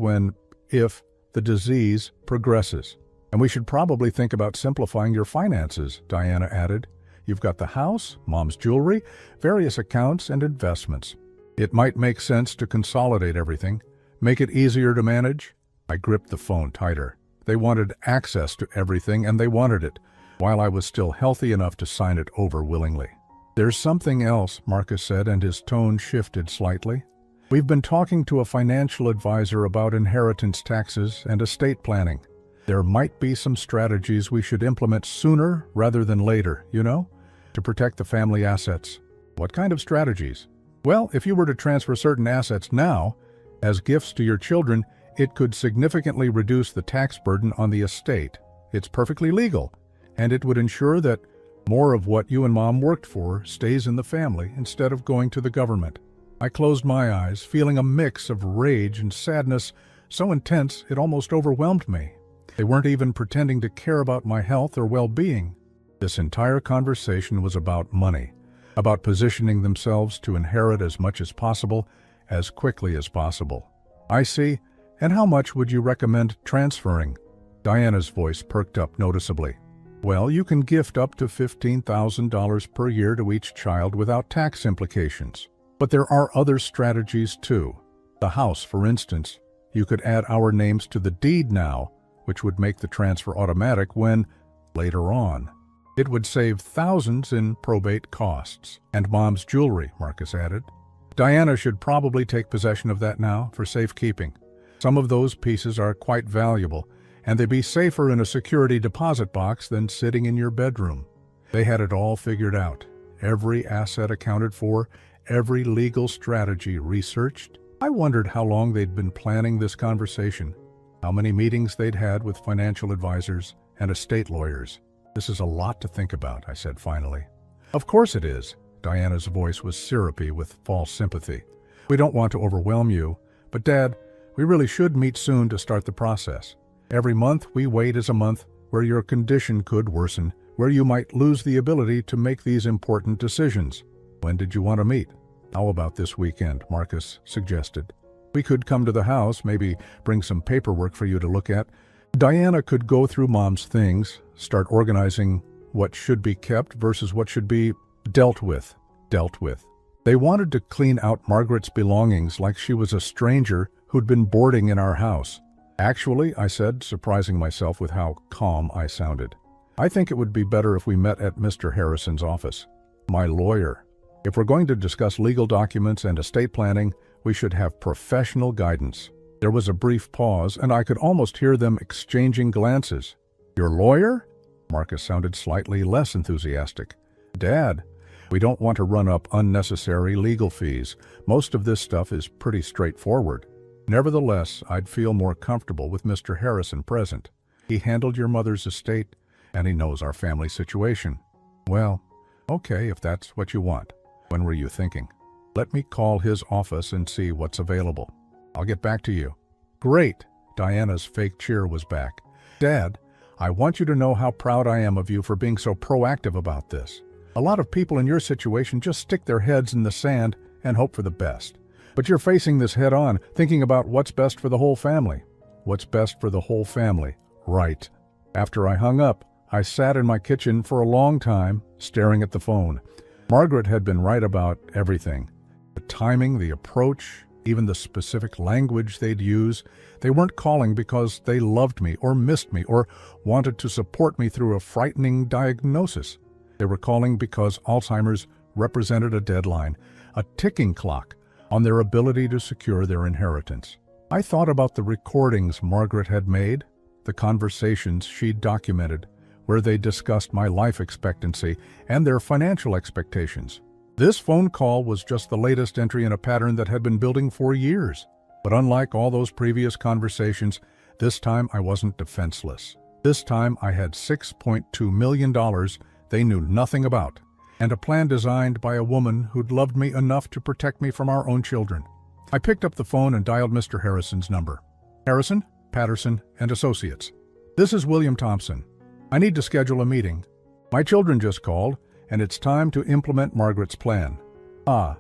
if the disease progresses. And we should probably think about simplifying your finances, Diana added. You've got the house, Mom's jewelry, various accounts and investments. It might make sense to consolidate everything, make it easier to manage. I gripped the phone tighter. They wanted access to everything, and they wanted it, while I was still healthy enough to sign it over willingly. There's something else, Marcus said, and his tone shifted slightly. We've been talking to a financial advisor about inheritance taxes and estate planning. There might be some strategies we should implement sooner rather than later, to protect the family assets. What kind of strategies? Well, if you were to transfer certain assets now, as gifts to your children, it could significantly reduce the tax burden on the estate. It's perfectly legal, and it would ensure that more of what you and Mom worked for stays in the family instead of going to the government. I closed my eyes, feeling a mix of rage and sadness so intense it almost overwhelmed me. They weren't even pretending to care about my health or well-being. This entire conversation was about money, about positioning themselves to inherit as much as possible, as quickly as possible. I see. And how much would you recommend transferring? Diana's voice perked up noticeably. Well, you can gift up to $15,000 per year to each child without tax implications. But there are other strategies too. The house, for instance. You could add our names to the deed now, which would make the transfer automatic later on. It would save thousands in probate costs. And Mom's jewelry, Marcus added. Diana should probably take possession of that now for safekeeping. Some of those pieces are quite valuable, and they'd be safer in a security deposit box than sitting in your bedroom. They had it all figured out. Every asset accounted for, every legal strategy researched. I wondered how long they'd been planning this conversation, how many meetings they'd had with financial advisors and estate lawyers. This is a lot to think about, I said finally. Of course it is. Diana's voice was syrupy with false sympathy. We don't want to overwhelm you, but Dad, we really should meet soon to start the process. Every month we wait is a month where your condition could worsen, where you might lose the ability to make these important decisions. When did you want to meet? How about this weekend, Marcus suggested. We could come to the house, maybe bring some paperwork for you to look at. Diana could go through Mom's things, start organizing what should be kept versus what should be dealt with. They wanted to clean out Margaret's belongings like she was a stranger who'd been boarding in our house. Actually, I said, surprising myself with how calm I sounded, I think it would be better if we met at Mr. Harrison's office. My lawyer. If we're going to discuss legal documents and estate planning, we should have professional guidance. There was a brief pause, and I could almost hear them exchanging glances. Your lawyer? Marcus sounded slightly less enthusiastic. Dad, we don't want to run up unnecessary legal fees. Most of this stuff is pretty straightforward. Nevertheless, I'd feel more comfortable with Mr. Harrison present. He handled your mother's estate, and he knows our family situation. Well, okay, if that's what you want. When were you thinking? Let me call his office and see what's available. I'll get back to you. Great! Diana's fake cheer was back. Dad, I want you to know how proud I am of you for being so proactive about this. A lot of people in your situation just stick their heads in the sand and hope for the best. But you're facing this head on, thinking about what's best for the whole family. What's best for the whole family, right. After I hung up, I sat in my kitchen for a long time, staring at the phone. Margaret had been right about everything. The timing, the approach, even the specific language they'd use. They weren't calling because they loved me or missed me or wanted to support me through a frightening diagnosis. They were calling because Alzheimer's represented a deadline, a ticking clock, on their ability to secure their inheritance. I thought about the recordings Margaret had made, the conversations she'd documented, where they discussed my life expectancy and their financial expectations. This phone call was just the latest entry in a pattern that had been building for years. But unlike all those previous conversations, this time I wasn't defenseless. This time I had $6.2 million they knew nothing about, and a plan designed by a woman who'd loved me enough to protect me from our own children. I picked up the phone and dialed Mr. Harrison's number. Harrison, Patterson, and Associates. This is William Thompson. I need to schedule a meeting. My children just called, and it's time to implement Margaret's plan. Ah,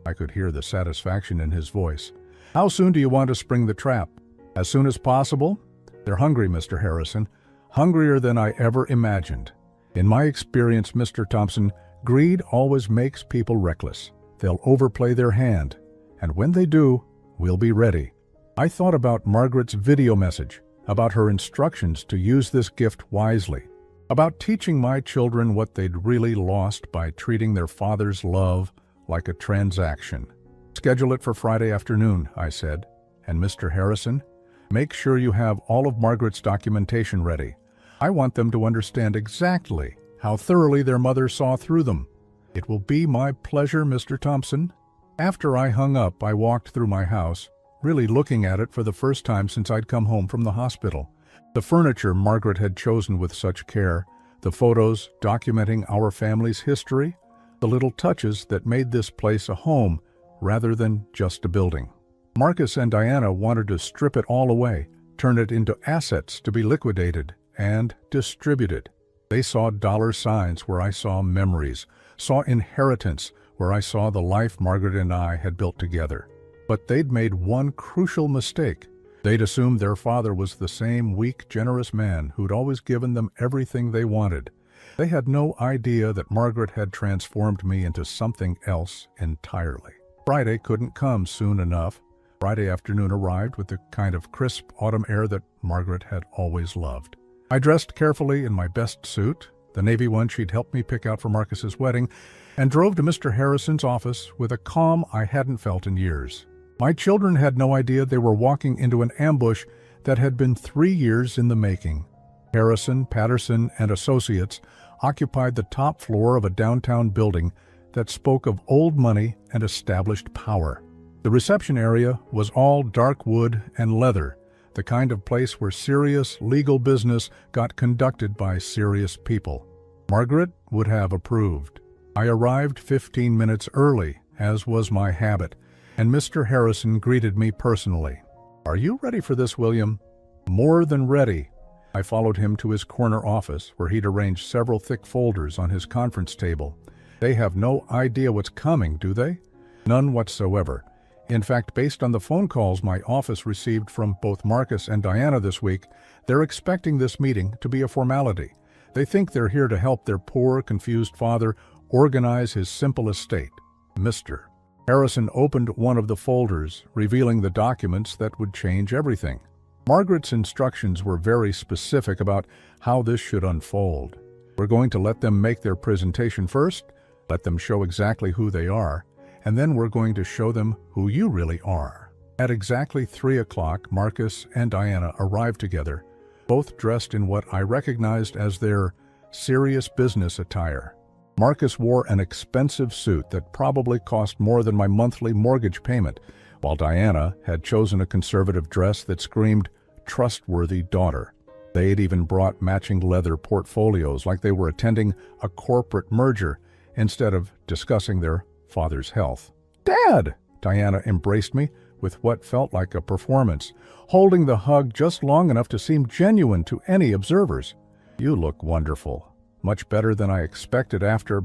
I could hear the satisfaction in his voice. How soon do you want to spring the trap? As soon as possible? They're hungry, Mr. Harrison. Hungrier than I ever imagined. In my experience, Mr. Thompson, greed always makes people reckless. They'll overplay their hand, and when they do, we'll be ready. I thought about Margaret's video message, about her instructions to use this gift wisely, about teaching my children what they'd really lost by treating their father's love like a transaction. Schedule it for Friday afternoon, I said, and Mr. Harrison, make sure you have all of Margaret's documentation ready. I want them to understand exactly how thoroughly their mother saw through them. It will be my pleasure, Mr. Thompson. After I hung up, I walked through my house, really looking at it for the first time since I'd come home from the hospital. The furniture Margaret had chosen with such care, the photos documenting our family's history, the little touches that made this place a home rather than just a building. Marcus and Diana wanted to strip it all away, turn it into assets to be liquidated and distributed. They saw dollar signs where I saw memories, saw inheritance where I saw the life Margaret and I had built together. But they'd made one crucial mistake. They'd assumed their father was the same weak, generous man who'd always given them everything they wanted. They had no idea that Margaret had transformed me into something else entirely. Friday couldn't come soon enough. Friday afternoon arrived with the kind of crisp autumn air that Margaret had always loved. I dressed carefully in my best suit, the navy one she'd helped me pick out for Marcus's wedding, and drove to Mr. Harrison's office with a calm I hadn't felt in years. My children had no idea they were walking into an ambush that had been 3 years in the making. Harrison, Patterson, and Associates occupied the top floor of a downtown building that spoke of old money and established power. The reception area was all dark wood and leather, the kind of place where serious legal business got conducted by serious people. Margaret would have approved. I arrived 15 minutes early, as was my habit, and Mr. Harrison greeted me personally. "Are you ready for this, William?" "More than ready." I followed him to his corner office, where he'd arranged several thick folders on his conference table. They have no idea what's coming, do they? None whatsoever. In fact, based on the phone calls my office received from both Marcus and Diana this week, they're expecting this meeting to be a formality. They think they're here to help their poor, confused father organize his simple estate. Mr. Harrison opened one of the folders, revealing the documents that would change everything. Margaret's instructions were very specific about how this should unfold. We're going to let them make their presentation first, let them show exactly who they are, and then we're going to show them who you really are. At exactly 3 o'clock, Marcus and Diana arrived together, both dressed in what I recognized as their serious business attire. Marcus wore an expensive suit that probably cost more than my monthly mortgage payment, while Diana had chosen a conservative dress that screamed, "trustworthy daughter." They'd even brought matching leather portfolios like they were attending a corporate merger instead of discussing their father's health. "Dad!" Diana embraced me with what felt like a performance, holding the hug just long enough to seem genuine to any observers. "You look wonderful. Much better than I expected after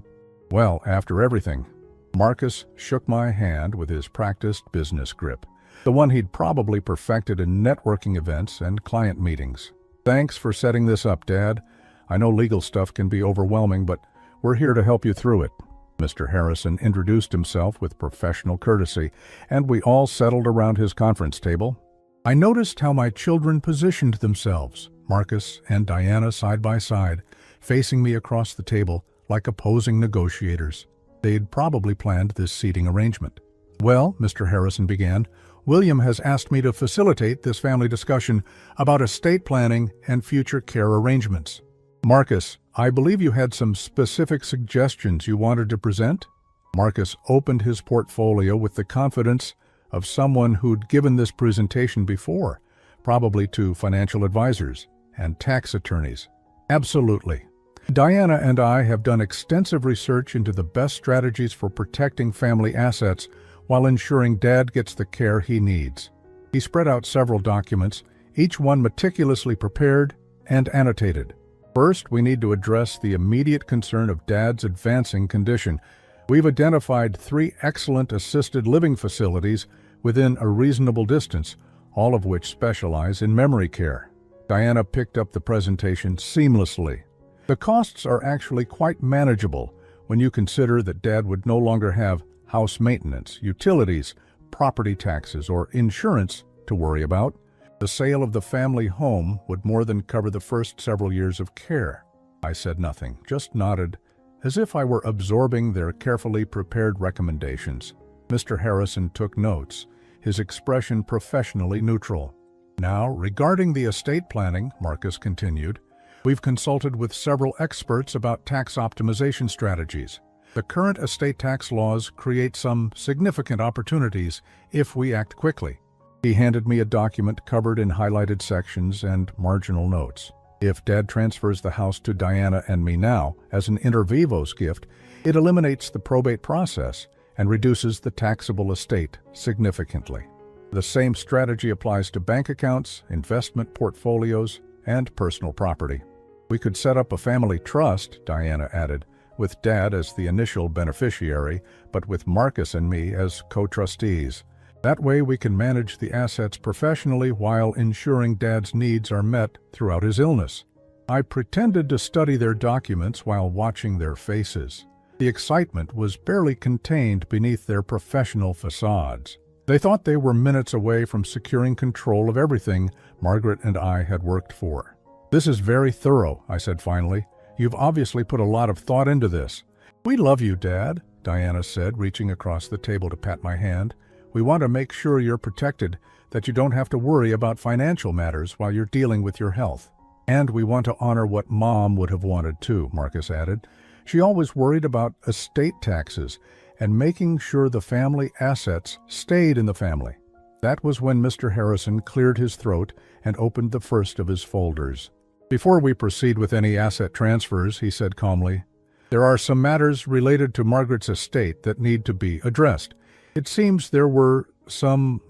everything." Marcus shook my hand with his practiced business grip, the one he'd probably perfected in networking events and client meetings. "Thanks for setting this up, Dad. I know legal stuff can be overwhelming, but we're here to help you through it." Mr. Harrison introduced himself with professional courtesy, and we all settled around his conference table. I noticed how my children positioned themselves, Marcus and Diana side by side, facing me across the table like opposing negotiators. They'd probably planned this seating arrangement. "Well," Mr. Harrison began, "William has asked me to facilitate this family discussion about estate planning and future care arrangements. Marcus, I believe you had some specific suggestions you wanted to present?" Marcus opened his portfolio with the confidence of someone who'd given this presentation before, probably to financial advisors and tax attorneys. "Absolutely. Diana and I have done extensive research into the best strategies for protecting family assets while ensuring Dad gets the care he needs. He spread out several documents, each one meticulously prepared and annotated. First, we need to address the immediate concern of Dad's advancing condition. We've identified 3 excellent assisted living facilities within a reasonable distance, all of which specialize in memory care. Diana picked up the presentation seamlessly. The costs are actually quite manageable when you consider that Dad would no longer have house maintenance, utilities, property taxes, or insurance to worry about. The sale of the family home would more than cover the first several years of care. I said nothing, just nodded, as if I were absorbing their carefully prepared recommendations. Mr. Harrison took notes, his expression professionally neutral. Now, regarding the estate planning, Marcus continued, we've consulted with several experts about tax optimization strategies. The current estate tax laws create some significant opportunities if we act quickly. He handed me a document covered in highlighted sections and marginal notes. If Dad transfers the house to Diana and me now as an inter vivos gift, it eliminates the probate process and reduces the taxable estate significantly. The same strategy applies to bank accounts, investment portfolios, and personal property. We could set up a family trust, Diana added, with Dad as the initial beneficiary, but with Marcus and me as co-trustees. That way we can manage the assets professionally while ensuring Dad's needs are met throughout his illness. I pretended to study their documents while watching their faces. The excitement was barely contained beneath their professional facades. They thought they were minutes away from securing control of everything Margaret and I had worked for. "This is very thorough," I said finally. "You've obviously put a lot of thought into this." "We love you, Dad," Diana said, reaching across the table to pat my hand. "We want to make sure you're protected, that you don't have to worry about financial matters while you're dealing with your health. And we want to honor what Mom would have wanted too," Marcus added. "She always worried about estate taxes and making sure the family assets stayed in the family." That was when Mr. Harrison cleared his throat and opened the first of his folders. "Before we proceed with any asset transfers," he said calmly, "there are some matters related to Margaret's estate that need to be addressed. It seems there were some,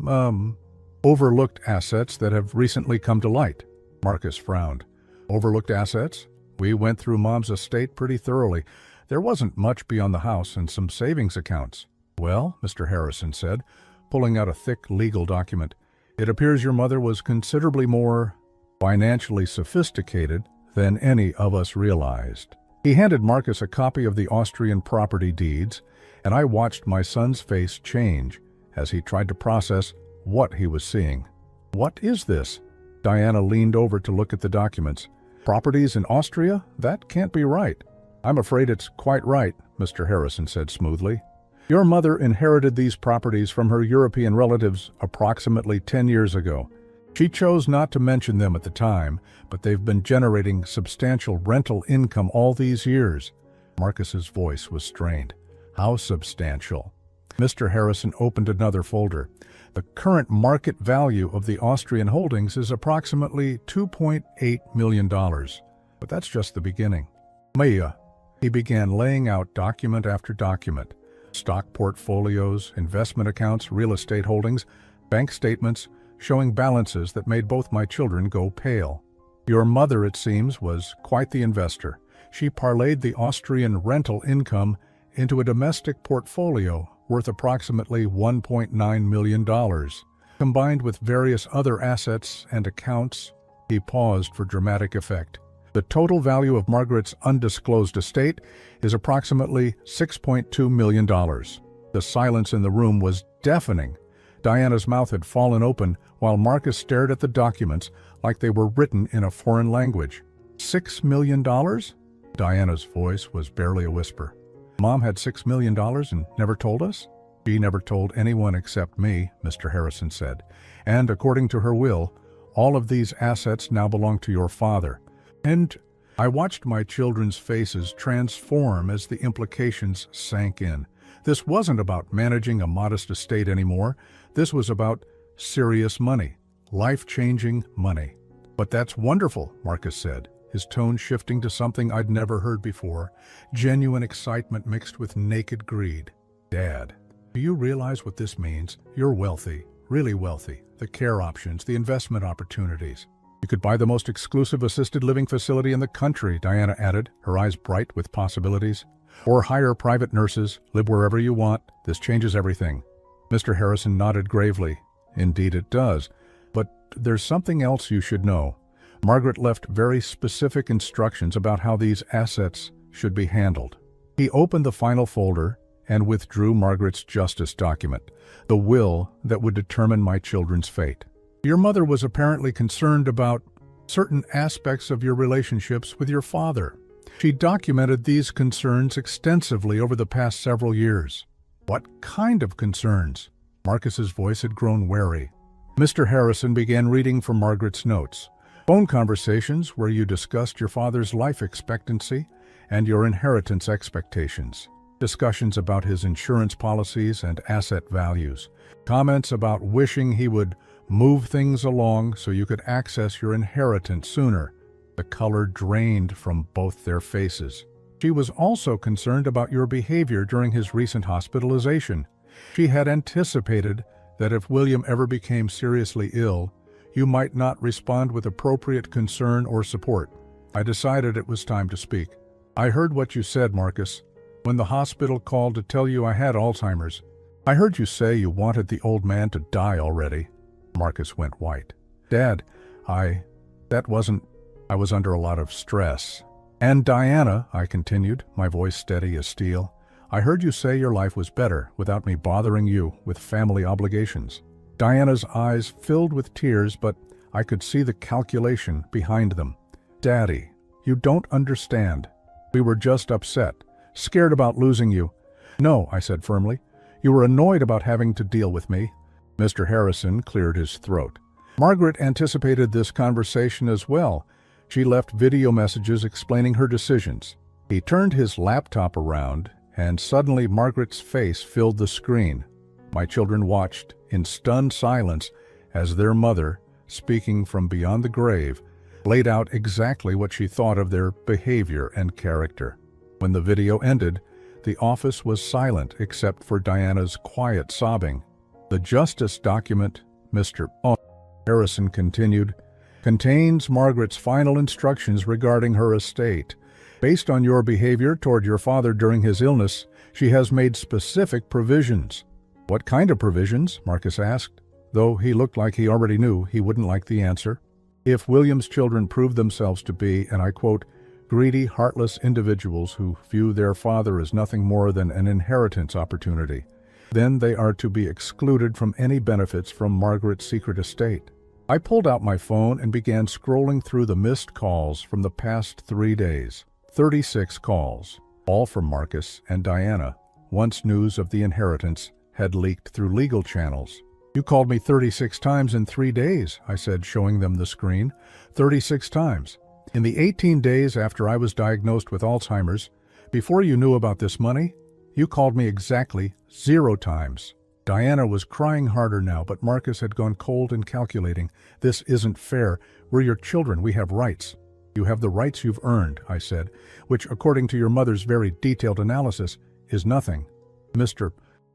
overlooked assets that have recently come to light." Marcus frowned. "Overlooked assets? We went through Mom's estate pretty thoroughly. There wasn't much beyond the house and some savings accounts." "Well," Mr. Harrison said, pulling out a thick legal document, "it appears your mother was considerably more financially sophisticated than any of us realized." He handed Marcus a copy of the Austrian property deeds, and I watched my son's face change as he tried to process what he was seeing. "What is this?" Diana leaned over to look at the documents. "Properties in Austria? That can't be right." "I'm afraid it's quite right," Mr. Harrison said smoothly. "Your mother inherited these properties from her European relatives approximately 10 years ago. She chose not to mention them at the time, but they've been generating substantial rental income all these years." Marcus's voice was strained. "How substantial?" Mr. Harrison opened another folder. "The current market value of the Austrian holdings is approximately $2.8 million. But that's just the beginning." "Maya," he began laying out document after document. Stock portfolios, investment accounts, real estate holdings, bank statements, showing balances that made both my children go pale. "Your mother, it seems, was quite the investor. She parlayed the Austrian rental income into a domestic portfolio worth approximately $1.9 million. Combined with various other assets and accounts," he paused for dramatic effect, "the total value of Margaret's undisclosed estate is approximately $6.2 million. The silence in the room was deafening. Diana's mouth had fallen open while Marcus stared at the documents like they were written in a foreign language. $6 million? Diana's voice was barely a whisper. "Mom had $6 million and never told us?" "She never told anyone except me," Mr. Harrison said. "And according to her will, all of these assets now belong to your father." And I watched my children's faces transform as the implications sank in. This wasn't about managing a modest estate anymore. This was about serious money, life-changing money. "But that's wonderful," Marcus said. his tone shifting to something I'd never heard before, genuine excitement mixed with naked greed. "Dad, do you realize what this means? You're wealthy, really wealthy. The care options, the investment opportunities. You could buy the most exclusive assisted living facility in the country," Diana added, her eyes bright with possibilities. "Or hire private nurses, live wherever you want. This changes everything." Mr. Harrison nodded gravely. "Indeed it does. But there's something else you should know. Margaret left very specific instructions about how these assets should be handled." He opened the final folder and withdrew Margaret's justice document, the will that would determine my children's fate. "Your mother was apparently concerned about certain aspects of your relationships with your father. She documented these concerns extensively over the past several years." "What kind of concerns?" Marcus's voice had grown wary. Mr. Harrison began reading from Margaret's notes. "Phone conversations where you discussed your father's life expectancy and your inheritance expectations. Discussions about his insurance policies and asset values. Comments about wishing he would move things along so you could access your inheritance sooner." The color drained from both their faces. "She was also concerned about your behavior during his recent hospitalization. She had anticipated that if William ever became seriously ill, you might not respond with appropriate concern or support. I decided it was time to speak. I heard what you said, Marcus, when the hospital called to tell you I had Alzheimer's. I heard you say you wanted the old man to die already." Marcus went white. "Dad, I was under a lot of stress. And Diana," I continued, my voice steady as steel, "I heard you say your life was better without me bothering you with family obligations." Diana's eyes filled with tears, but I could see the calculation behind them. "Daddy, you don't understand. We were just upset, scared about losing you." "No," I said firmly. "You were annoyed about having to deal with me." Mr. Harrison cleared his throat. Margaret anticipated this conversation as well. She left video messages explaining her decisions. He turned his laptop around, and suddenly Margaret's face filled the screen. My children watched in stunned silence as their mother, speaking from beyond the grave, laid out exactly what she thought of their behavior and character. When the video ended, the office was silent except for Diana's quiet sobbing. "The justice document," Mr. Harrison continued, "contains Margaret's final instructions regarding her estate. Based on your behavior toward your father during his illness, she has made specific provisions." "What kind of provisions?" Marcus asked, though he looked like he already knew he wouldn't like the answer. "If William's children prove themselves to be, and I quote, greedy, heartless individuals who view their father as nothing more than an inheritance opportunity, then they are to be excluded from any benefits from Margaret's secret estate." I pulled out my phone and began scrolling through the missed calls from the past 3 days. 36 calls, all from Marcus and Diana, once news of the inheritance had leaked through legal channels. "You called me 36 times in 3 days, I said, showing them the screen. 36 times. In the 18 days after I was diagnosed with Alzheimer's, before you knew about this money, you called me exactly 0 times. Diana was crying harder now, but Marcus had gone cold and calculating. "This isn't fair. We're your children. We have rights." "You have the rights you've earned," I said, "which, according to your mother's very detailed analysis, is nothing." Mr.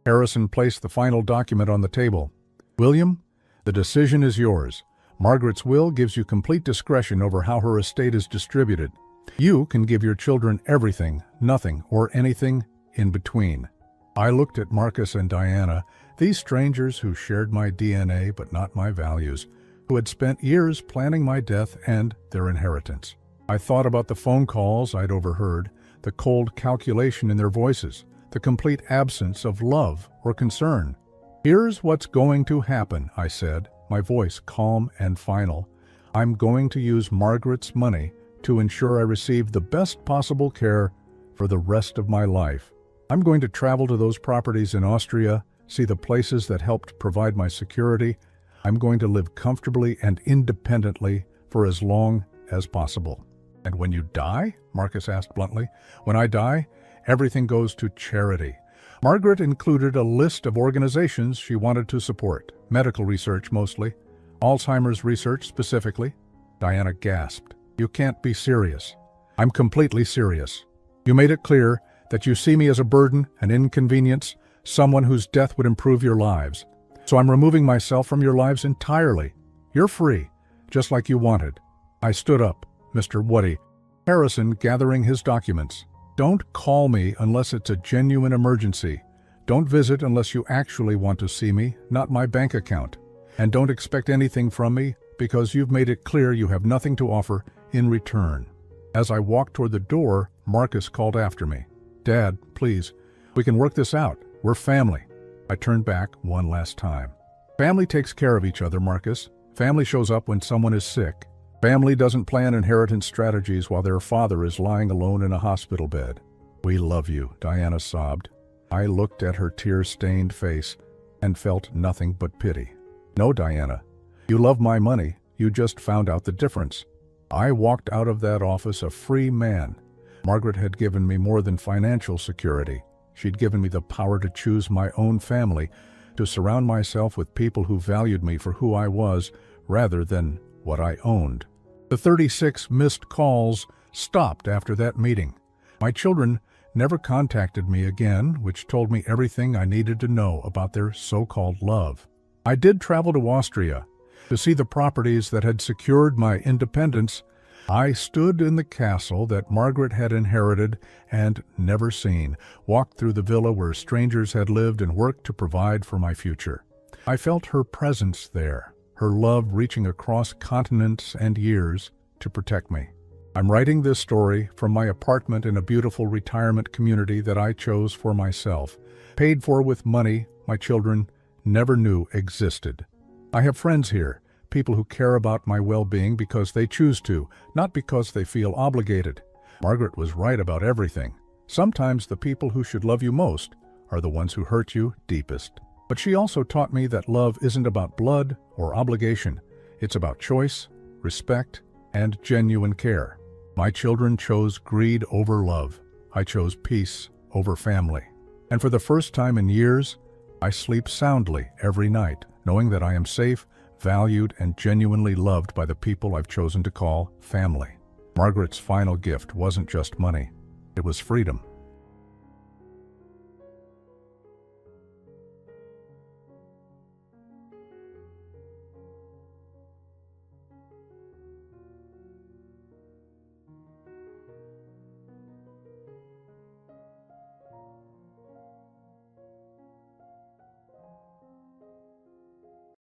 Harrison placed the final document on the table. "William, the decision is yours. Margaret's will gives you complete discretion over how her estate is distributed. You can give your children everything, nothing, or anything in between." I looked at Marcus and Diana, these strangers who shared my DNA but not my values, who had spent years planning my death and their inheritance. I thought about the phone calls I'd overheard, the cold calculation in their voices, the complete absence of love or concern. "Here's what's going to happen," I said, my voice calm and final. "I'm going to use Margaret's money to ensure I receive the best possible care for the rest of my life. I'm going to travel to those properties in Austria, see the places that helped provide my security. I'm going to live comfortably and independently for as long as possible." "And when you die?" Marcus asked bluntly. "When I die, everything goes to charity." Margaret included a list of organizations she wanted to support, medical research mostly, Alzheimer's research specifically. Diana gasped. You can't be serious. I'm completely serious. You made it clear that you see me as a burden, an inconvenience, someone whose death would improve your lives. So I'm removing myself from your lives entirely. You're free, just like you wanted. I stood up, Mr. Woody. Harrison gathering his documents. Don't call me unless it's a genuine emergency. Don't visit unless you actually want to see me, not my bank account. And don't expect anything from me because you've made it clear you have nothing to offer in return. As I walked toward the door, Marcus called after me. Dad, please, we can work this out. We're family. I turned back one last time. Family takes care of each other, Marcus. Family shows up when someone is sick. Family doesn't plan inheritance strategies while their father is lying alone in a hospital bed. We love you, Diana sobbed. I looked at her tear-stained face and felt nothing but pity. No, Diana, you love my money. You just found out the difference. I walked out of that office a free man. Margaret had given me more than financial security. She'd given me the power to choose my own family, to surround myself with people who valued me for who I was rather than what I owned. The 36 missed calls stopped after that meeting. My children never contacted me again, which told me everything I needed to know about their so-called love. I did travel to Austria to see the properties that had secured my independence. I stood in the castle that Margaret had inherited and never seen, walked through the villa where strangers had lived and worked to provide for my future. I felt her presence there, her love reaching across continents and years to protect me. I'm writing this story from my apartment in a beautiful retirement community that I chose for myself, paid for with money my children never knew existed. I have friends here, people who care about my well-being because they choose to, not because they feel obligated. Margaret was right about everything. Sometimes the people who should love you most are the ones who hurt you deepest. But she also taught me that love isn't about blood or obligation. It's about choice, respect, and genuine care. My children chose greed over love. I chose peace over family. And for the first time in years, I sleep soundly every night, knowing that I am safe, valued, and genuinely loved by the people I've chosen to call family. Margaret's final gift wasn't just money. It was freedom.